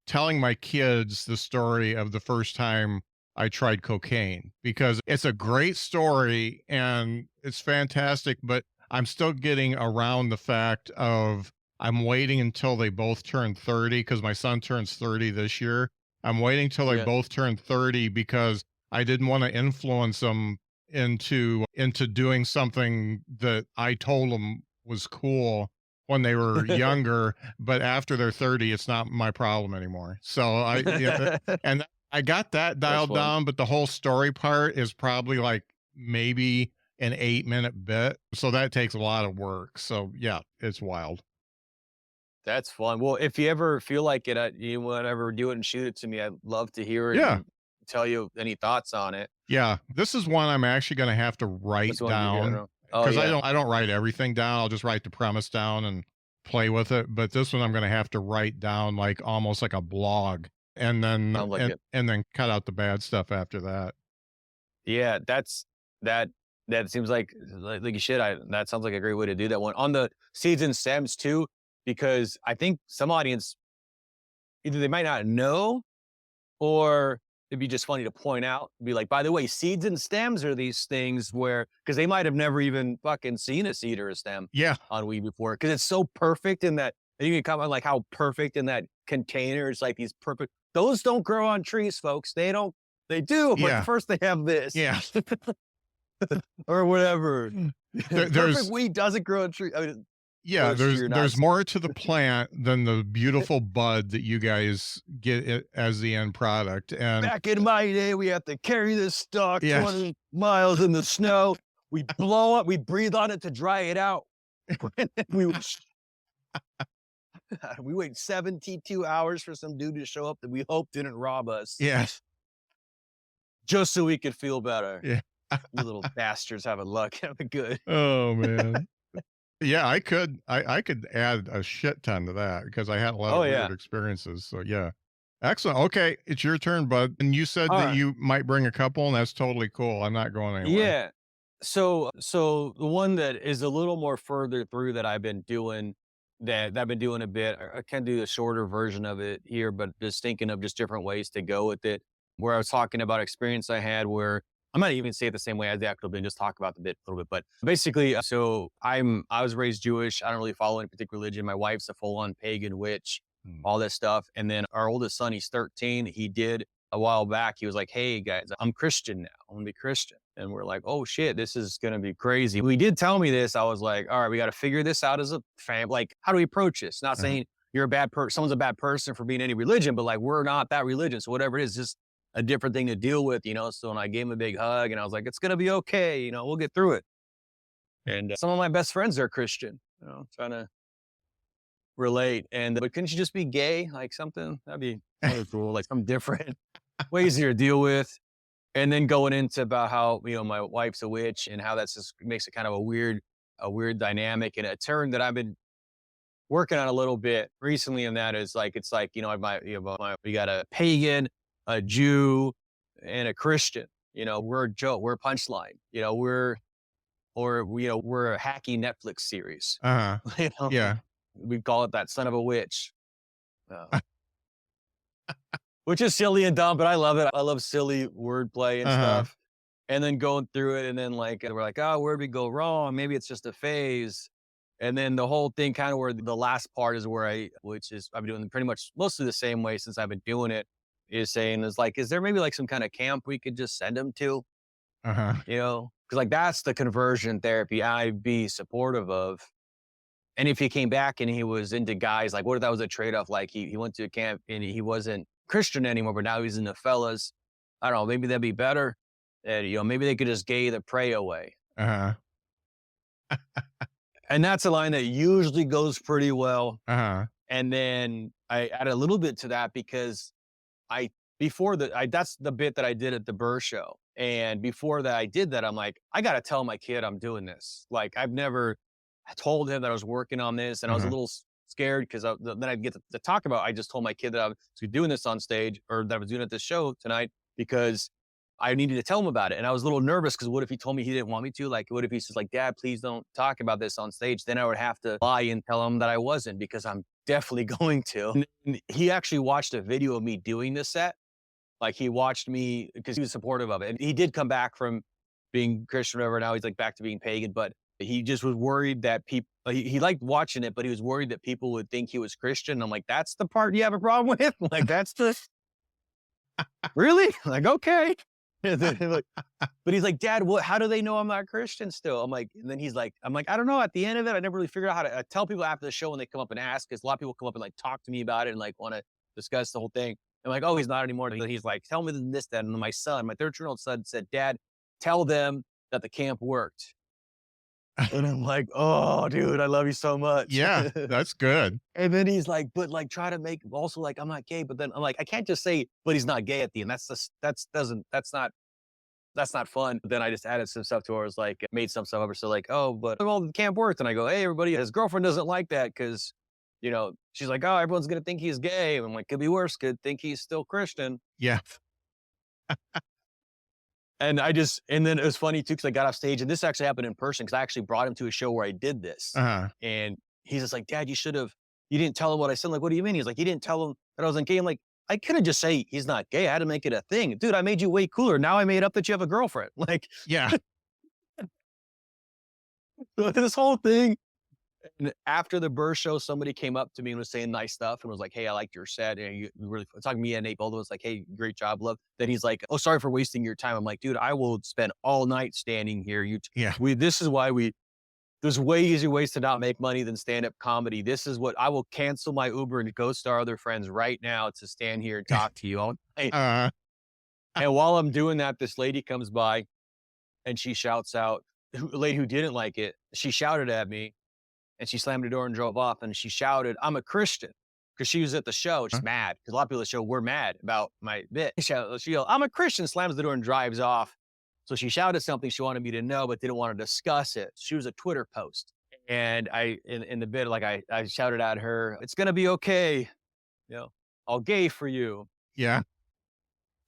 telling my kids the story of the first time I tried cocaine, because it's a great story and it's fantastic, but I'm still getting around the fact of I'm waiting until they both turn 30 because my son turns 30 this year. I'm waiting till they both turn 30 because I didn't want to influence them into doing something that I told them was cool when they were younger, but after they're 30, it's not my problem anymore. So and I got that dialed down, but the whole story part is probably like maybe an 8-minute bit. So that takes a lot of work. So yeah, it's wild. That's fun. Well, if you ever feel like it, you want to ever do it and shoot it to me, I'd love to hear it. Yeah. And tell you any thoughts on it. Yeah. This is one I'm actually going to have to write down. Oh, because yeah. I don't write everything down. I'll just write the premise down and play with it. But this one I'm going to have to write down like almost like a blog, and then Sounds like it. and then cut out the bad stuff after that. Yeah, that that seems like you should. That sounds like a great way to do that one. On the seeds and stems too, because I think some audience, either they might not know, or it'd be just funny to point out, be like, by the way, seeds and stems are these things where, because they might have never even fucking seen a seed or a stem Yeah. on weed before, because it's so perfect in that, and you can comment like how perfect in that container. It's like these perfect, those don't grow on trees, folks. They don't, they do, Yeah. but first they have this. Yeah. Or whatever. There's Perfect weed doesn't grow on trees. I mean, Yeah, Well, you're not- there's more to the plant than the beautiful bud that you guys get as the end product. And back in my day, we had to carry this stalk Yes. 20 miles in the snow. We blow it, we breathe on it to dry it out. we wait 72 hours for some dude to show up that we hope didn't rob us. yes, Just so we could feel better. yeah. You little bastards having luck. Having good. Oh man. Yeah, I could add a shit ton to that because I had a lot of Oh, weird yeah. experiences. So yeah. Excellent. Okay, it's your turn, bud. And you said All that right. you might bring a couple, and that's totally cool. I'm not going anywhere. Yeah. So the one that is a little more further through that I've been doing, that I've been doing a bit, I can do a shorter version of it here, but just thinking of just different ways to go with it. Where I was talking about experience I had where I might even say it the same way as the actual bit, just talk about the bit a little bit. But basically, so I was raised Jewish. I don't really follow any particular religion. My wife's a full-on pagan witch, all this stuff. And then our oldest son, he's 13. He did a while back. He was like, "Hey guys, I'm Christian now. I'm gonna be Christian." And we're like, "Oh shit, this is gonna be crazy." When he did tell me this, I was like, "All right, we got to figure this out as a fam. Like, how do we approach this?" Not saying you're a bad person, someone's a bad person for being any religion, but like we're not that religion. So whatever it is, just a different thing to deal with, you know? So when I gave him a big hug and I was like, "It's going to be okay. You know, we'll get through it." And some of my best friends are Christian, you know, trying to relate. And, but couldn't you just be gay? Like something that'd be cool, like something different, way easier to deal with. And then going into about how, you know, my wife's a witch and how that's just makes it kind of a weird dynamic, and a term that I've been working on a little bit recently. And that is like, it's like, you know, we got a pagan, a Jew, and a Christian. You know, we're a joke, we're a punchline. You know, we're a hacky Netflix series. You know, Yeah. we call it that son of a witch, which is silly and dumb, but I love it. I love silly wordplay and stuff. And then going through it, and then like we're like, "Oh, where'd we go wrong? Maybe it's just a phase." And then the whole thing, kind of where the last part is where I've been doing pretty much mostly the same way since I've been doing it, is saying is like, is there maybe like some kind of camp we could just send him to? You know, because like that's the conversion therapy I'd be supportive of. And if he came back and he was into guys, like what if that was a trade-off? Like he went to a camp and he wasn't Christian anymore, but now he's into fellas. I don't know, maybe that'd be better. And, you know, maybe they could just gay the prey away. And that's a line that usually goes pretty well. And then I add a little bit to that because that's the bit that I did at the Burr show. And before that I did that, I'm like, I got to tell my kid I'm doing this. Like I told him that I was working on this, and I was a little scared because then I'd get to talk about, I just told my kid that I was doing this on stage, or that I was doing it at this show tonight, because I needed to tell him about it. And I was a little nervous because what if he told me he didn't want me to? Like, what if he's just like, "Dad, please don't talk about this on stage?" Then I would have to lie and tell him that I wasn't, because I'm definitely going to. And he actually watched a video of me doing this set. Like he watched me because he was supportive of it. And he did come back from being Christian or whatever. Now he's like back to being pagan, but he just was worried that people, he liked watching it, but he was worried that people would think he was Christian. I'm like, that's the part you have a problem with? Like, that's the, really? Like, okay. And then like, but he's like, "Dad, how do they know I'm not Christian still?" I'm like, and then he's like, I'm like, "I don't know." At the end of it, I never really figured out how to tell people after the show when they come up and ask, because a lot of people come up and like talk to me about it and like want to discuss the whole thing. I'm like, "Oh, he's not anymore." And he's like, "Tell me this, that." And my 13-year-old son said, "Dad, tell them that the camp worked." And I'm like, "Oh, dude, I love you so much." Yeah, that's good. And then he's like, "But like, try to make also like, I'm not gay." But then I'm like, I can't just say, "But he's not gay" at the end. That's not that's not fun. But then I just added some stuff to her. I was like, made some stuff up. So like, oh, but well, the camp worked. And I go, hey, everybody, his girlfriend doesn't like that because, she's like, oh, everyone's going to think he's gay. And I'm like, could be worse. Could think he's still Christian. Yeah. And then it was funny too, because I got off stage and this actually happened in person because I actually brought him to a show where I did this. And he's just like, Dad, you didn't tell him what I said. I'm like, what do you mean? He's like, you didn't tell him that I wasn't gay. I'm like, I couldn't just say he's not gay. I had to make it a thing. Dude, I made you way cooler. Now I made up that you have a girlfriend. Like, yeah. This whole thing. And after the Burr show, somebody came up to me and was saying nice stuff and was like, hey, I liked your set. And you really talking to me and Nate, both of us like, hey, great job, love. Then he's like, oh, sorry for wasting your time. I'm like, dude, I will spend all night standing here. This is why there's way easier ways to not make money than stand-up comedy. This is what I will cancel my Uber and go star other friends right now to stand here and talk to you all night. And while I'm doing that, this lady comes by and she shouts out, a lady who didn't like it, she shouted at me and she slammed the door and drove off. And she shouted, I'm a Christian. Because she was at the show. She's mad. Because a lot of people at the show were mad about my bit. She yelled, I'm a Christian, slams the door and drives off. So she shouted something she wanted me to know, but didn't want to discuss it. She was a Twitter post. And in the bit, like I shouted at her, it's going to be okay. I'll gay for you. Yeah.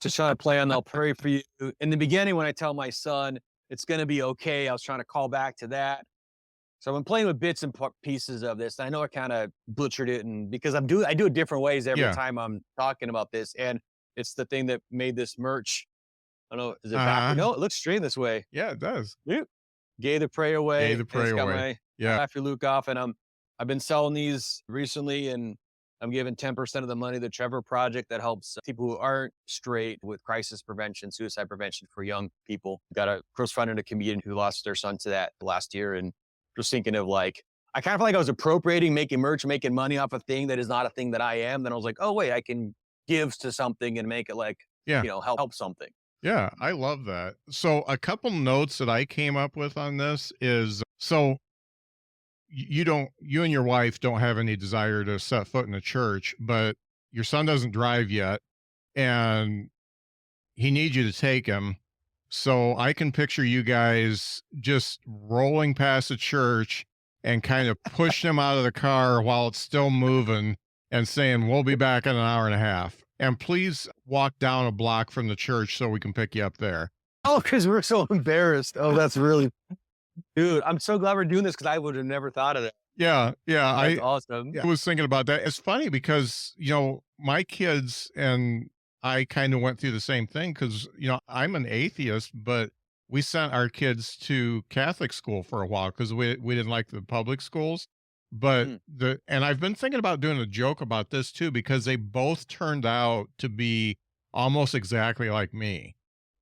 Just trying to play on, I'll pray for you. In the beginning, when I tell my son, it's going to be okay, I was trying to call back to that. So I've been playing with bits and pieces of this. I know I kind of butchered it, and because I do it different ways every time I'm talking about this. And it's the thing that made this merch. I don't know, is it back? No, it looks straight this way. Yeah, it does. Gay the Pray Away. Gay the Pray Away. Yeah. After Lukoff, and I've been selling these recently, and I'm giving 10% of the money to the Trevor Project that helps people who aren't straight with crisis prevention, suicide prevention for young people. Got a close friend and a comedian who lost their son to that last year, and just thinking of like, I kind of feel like I was appropriating, making merch, making money off a thing that is not a thing that I am. Then I was like, oh wait, I can give to something and make it like, help something. Yeah, I love that. So a couple notes that I came up with on this is, so you and your wife don't have any desire to set foot in a church, but your son doesn't drive yet and he needs you to take him. So I can picture you guys just rolling past the church and kind of pushing him out of the car while it's still moving and saying, we'll be back in an hour and a half. And please walk down a block from the church so we can pick you up there. Oh, because we're so embarrassed. Oh, that's really, dude, I'm so glad we're doing this because I would have never thought of that. Yeah. That's awesome. I was thinking about that. It's funny because, my kids and I kind of went through the same thing because, I'm an atheist, but we sent our kids to Catholic school for a while because we didn't like the public schools. But and I've been thinking about doing a joke about this too, because they both turned out to be almost exactly like me.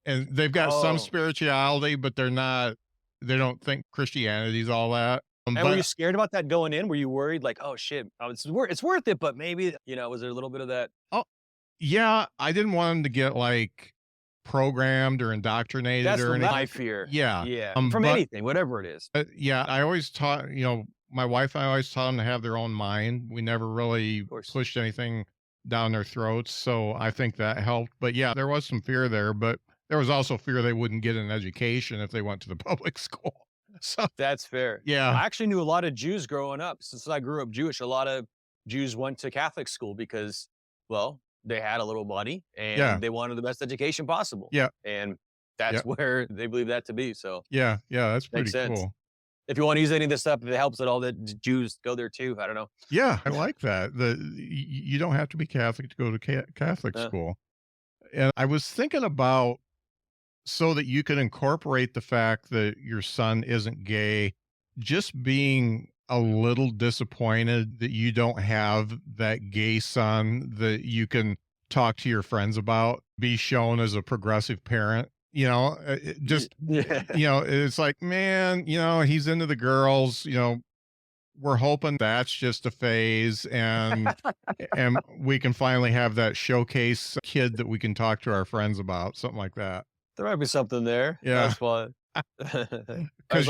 And they've got some spirituality, but they don't think Christianity's all that. And were you scared about that going in? Were you worried like, oh shit, it's worth it, but maybe, was there a little bit of that? Oh, yeah. I didn't want them to get like programmed or indoctrinated or anything. That's my fear. Yeah. Yeah. From anything, whatever it is. Yeah. I always taught, my wife and I always taught them to have their own mind. We never really pushed anything down their throats. So I think that helped. But yeah, there was some fear there, but there was also fear they wouldn't get an education if they went to the public school. So that's fair. Yeah. I actually knew a lot of Jews growing up. Since I grew up Jewish, a lot of Jews went to Catholic school because, well, they had a little money and they wanted the best education possible. Yeah. And that's where they believe that to be. So yeah, that's pretty cool. If you want to use any of this stuff, if it helps at all, that Jews go there too. I don't know. Yeah, I like that. You don't have to be Catholic to go to Catholic school. And I was thinking about, so that you could incorporate the fact that your son isn't gay, just being a little disappointed that you don't have that gay son that you can talk to your friends about, be shown as a progressive parent. It's like, man, he's into the girls, we're hoping that's just a phase and we can finally have that showcase kid that we can talk to our friends about, something like that. There might be something there. Yeah. That's fun. Because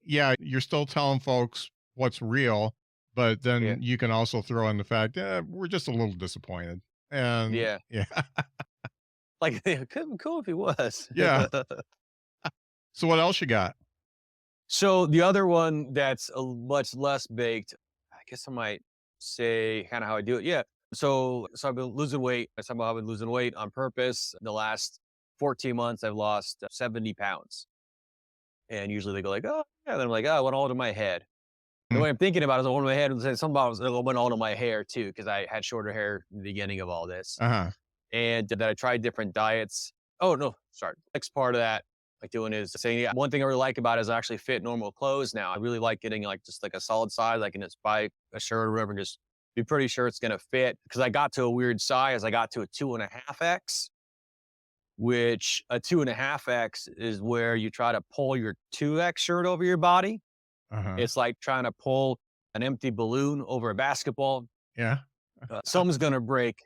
you're still telling folks what's real, but then you can also throw in the fact, we're just a little disappointed. And yeah. Like, it could be cool if he was. Yeah. So what else you got? So the other one that's a much less baked, I guess I might say kind of how I do it. Yeah. So I've been losing weight. Somehow I've been losing weight on purpose. The last 14 months, I've lost 70 pounds. And usually they go like, oh, yeah. Then I'm like, oh, it went all to my head. The way I'm thinking about it is I went to my head and said something about it went all to my hair too, because I had shorter hair in the beginning of all this. Uh-huh. And that I tried different diets. Oh, no, sorry. Next part of that, like doing is saying, yeah, one thing I really like about it is I actually fit normal clothes now. I really like getting like just like a solid size. I can just buy a shirt or whatever and just be pretty sure it's going to fit. Because I got to a weird size. I got to a 2.5X, which a 2.5X is where you try to pull your 2X shirt over your body. Uh-huh. It's like trying to pull an empty balloon over a basketball. Yeah. Something's going to break.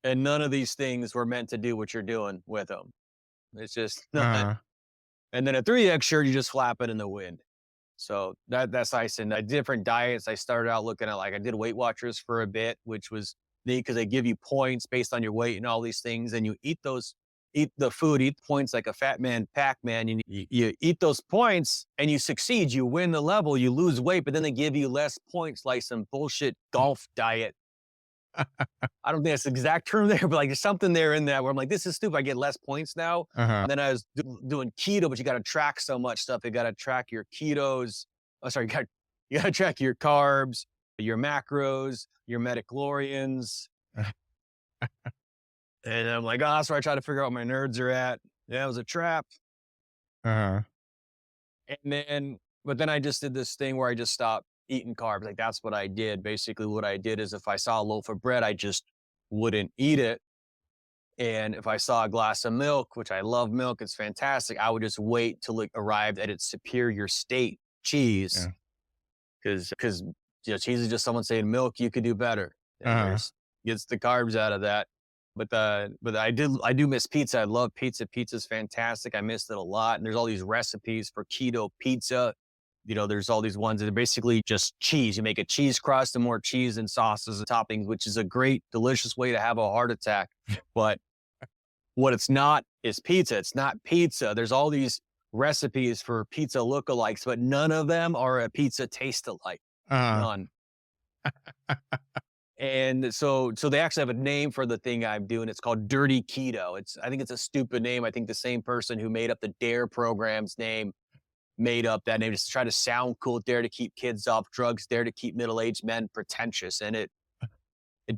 And none of these things were meant to do what you're doing with them. It's just not. Uh-huh. And then a 3X shirt, you just flap it in the wind. So that's nice. And different diets. I started out looking at, like, I did Weight Watchers for a bit, which was neat because they give you points based on your weight and all these things. And you eat the food, eat points like a fat man, Pac-Man. You eat those points and you succeed. You win the level, you lose weight, but then they give you less points like some bullshit golf diet. I don't think that's the exact term there, but like there's something there in that where I'm like, this is stupid. I get less points now. Uh-huh. And then I was doing keto, but you got to track so much stuff. You got to track your ketos. Oh, sorry, you got to track your carbs, your macros, your metachlorians. And I'm like, oh, that's where I try to figure out what my nerds are at. Yeah, it was a trap. Uh-huh. But then I just did this thing where I just stopped eating carbs. Like that's what I did. Basically what I did is if I saw a loaf of bread, I just wouldn't eat it. And if I saw a glass of milk, which I love milk, it's fantastic, I would just wait till it arrived at its superior state, cheese. Because cheese is just someone saying milk, you could do better. Gets the carbs out of that. But I do miss pizza. I love pizza. Pizza's fantastic. I missed it a lot. And there's all these recipes for keto pizza. You know, there's all these ones that are basically just cheese. You make a cheese crust and more cheese and sauces and toppings, which is a great, delicious way to have a heart attack. But what it's not is pizza. It's not pizza. There's all these recipes for pizza lookalikes, but none of them are a pizza taste alike. None. And so they actually have a name for the thing I'm doing. It's called Dirty Keto. I think it's a stupid name. I think the same person who made up the DARE program's name made up that name just to try to sound cool. DARE to keep kids off drugs, DARE to keep middle-aged men pretentious. And it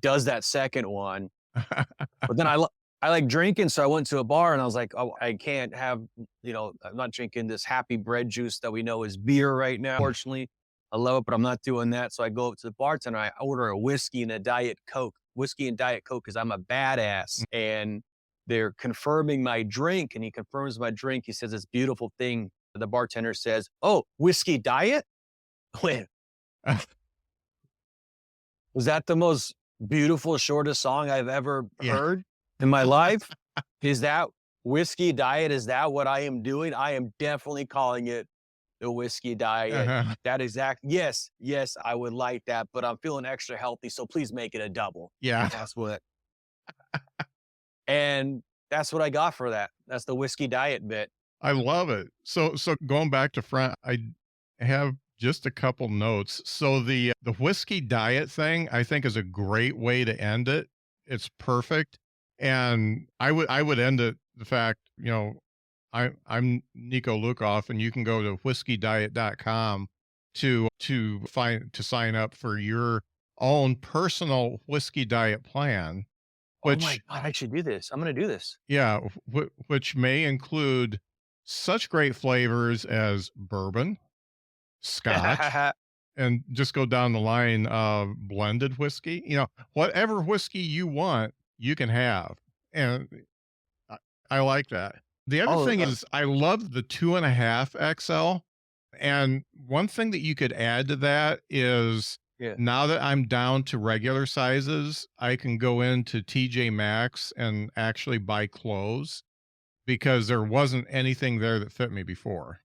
does that second one. But then I like drinking. So I went to a bar and I was like, oh, I can't have, I'm not drinking this happy bread juice that we know is beer right now. Fortunately, I love it, but I'm not doing that. So I go up to the bartender, I order a whiskey and Diet Coke because I'm a badass. And they're confirming my drink and he confirms my drink. He says this beautiful thing. The bartender says, oh, whiskey diet? Wait, was that the most beautiful, shortest song I've ever heard in my life? Is that whiskey diet? Is that what I am doing? I am definitely calling it the whiskey diet. That yes, I would like that, but I'm feeling extra healthy, so please make it a double. Yeah. That's what. And that's what I got for that. That's the whiskey diet bit. I love it. So going back to front, I have just a couple notes. So the whiskey diet thing, I think is a great way to end it. It's perfect. And I would end it the fact, I'm Niko Lukoff, and you can go to whiskeydiet.com to sign up for your own personal whiskey diet plan. Which, oh my God, I should do this. I'm going to do this. Yeah, which may include such great flavors as bourbon, scotch, and just go down the line of blended whiskey. Whatever whiskey you want, you can have. And I like that. The other thing is I love the 2.5 XL. And one thing that you could add to that is now that I'm down to regular sizes, I can go into TJ Maxx and actually buy clothes because there wasn't anything there that fit me before.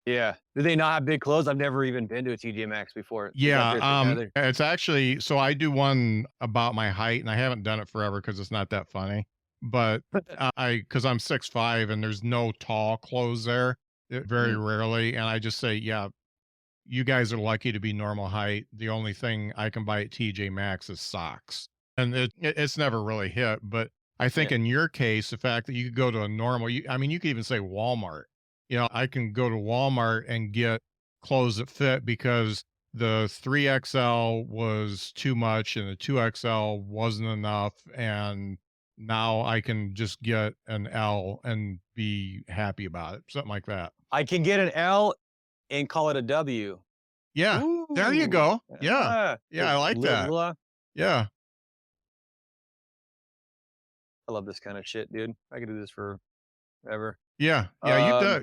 Yeah. Do they not have big clothes? I've never even been to a TJ Maxx before. Yeah. It's actually, so I do one about my height and I haven't done it forever because it's not that funny. but because I'm 6'5" and there's no tall clothes there, very rarely. And I just say, yeah, you guys are lucky to be normal height. The only thing I can buy at TJ Maxx is socks. And it's never really hit. But I think in your case, the fact that you could go to a normal, you could even say Walmart. I can go to Walmart and get clothes that fit because the 3XL was too much and the 2XL wasn't enough. And now I can just get an L and be happy about it. Something like that. I can get an L and call it a W. Yeah. Ooh. There you go. Yeah. Yeah. I like that. Yeah. I love this kind of shit, dude. I could do this forever. Yeah. Yeah.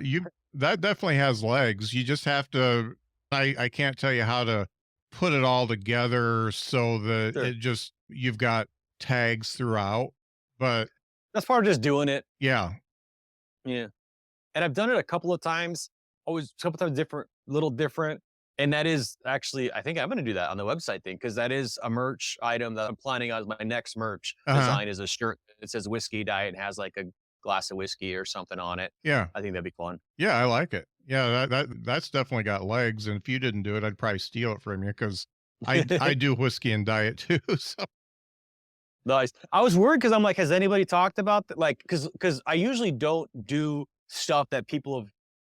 That definitely has legs. You just have to, I can't tell you how to put it all together so that you've got tags throughout, but that's part of just doing it. Yeah. Yeah. And I've done it a couple of times, always a couple times little different. And that is actually, I think I'm going to do that on the website thing, because that is a merch item that I'm planning on. My next merch design is a shirt that says whiskey diet and has like a glass of whiskey or something on it. Yeah. I think that'd be fun. Yeah, I like it. Yeah, that's definitely got legs. And if you didn't do it, I'd probably steal it from you because I do whiskey and diet too. So. Nice. I was worried because I'm like, has anybody talked about that? Like, because I usually don't do stuff that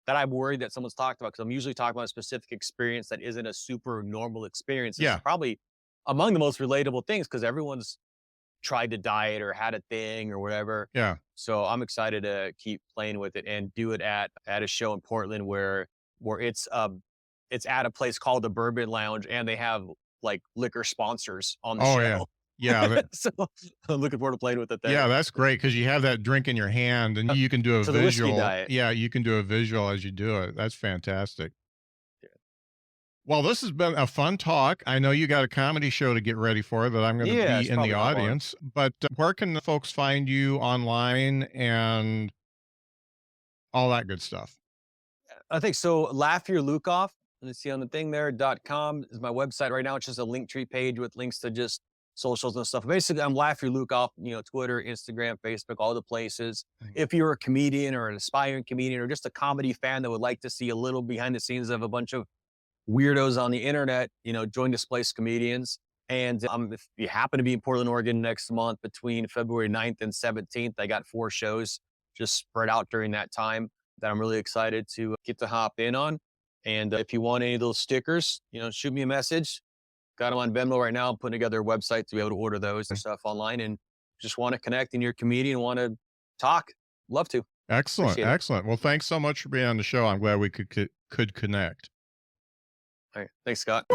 that I'm worried that someone's talked about, because I'm usually talking about a specific experience that isn't a super normal experience. It's probably among the most relatable things because everyone's tried to diet or had a thing or whatever. Yeah. So I'm excited to keep playing with it and do it at a show in Portland where it's at a place called the Bourbon Lounge and they have like liquor sponsors on the show. Yeah. So I'm looking forward to playing with it there. Yeah, that's great because you have that drink in your hand and you can do a visual. Yeah, you can do a visual as you do it. That's fantastic. Yeah. Well, this has been a fun talk. I know you got a comedy show to get ready for that I'm going to be in the audience. But where can the folks find you online and all that good stuff? I think so. Laugh Your Lukoff. Let's see on the thing there. .com is my website right now. It's just a Linktree page with links to just socials and stuff. Basically, I'm Laugh Your Lukoff, Twitter, Instagram, Facebook, all the places. If you're a comedian or an aspiring comedian or just a comedy fan that would like to see a little behind the scenes of a bunch of weirdos on the internet, join Displaced Comedians. And if you happen to be in Portland, Oregon next month between February 9th and 17th, I got 4 shows just spread out during that time that I'm really excited to get to hop in on. And if you want any of those stickers, shoot me a message. Got them on Venmo right now. I'm putting together a website to be able to order those and stuff online, and just want to connect and you're a comedian, want to talk. Love to. Excellent. Excellent. Well, thanks so much for being on the show. I'm glad we could connect. All right. Thanks, Scott.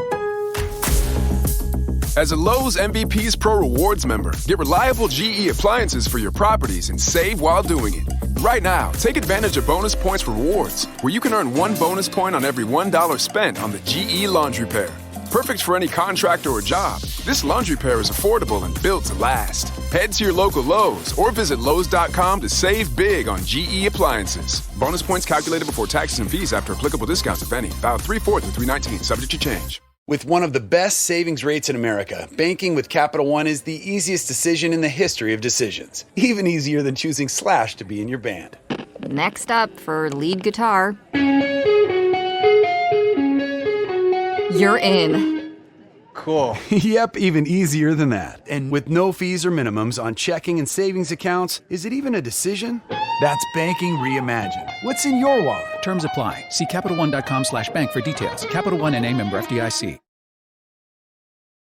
As a Lowe's MVP's Pro Rewards member, get reliable GE appliances for your properties and save while doing it. Right now, take advantage of Bonus Points Rewards, where you can earn 1 bonus point on every $1 spent on the GE laundry pair. Perfect for any contractor or job, this laundry pair is affordable and built to last. Head to your local Lowe's or visit Lowe's.com to save big on GE appliances. Bonus points calculated before taxes and fees after applicable discounts, if any. Valid 3/4/3/19, subject to change. With one of the best savings rates in America, banking with Capital One is the easiest decision in the history of decisions. Even easier than choosing Slash to be in your band. Next up for lead guitar. You're in. Cool. Yep, even easier than that. And with no fees or minimums on checking and savings accounts, is it even a decision? That's banking reimagined. What's in your wallet? Terms apply. See CapitalOne.com/bank for details. Capital One NA, member FDIC.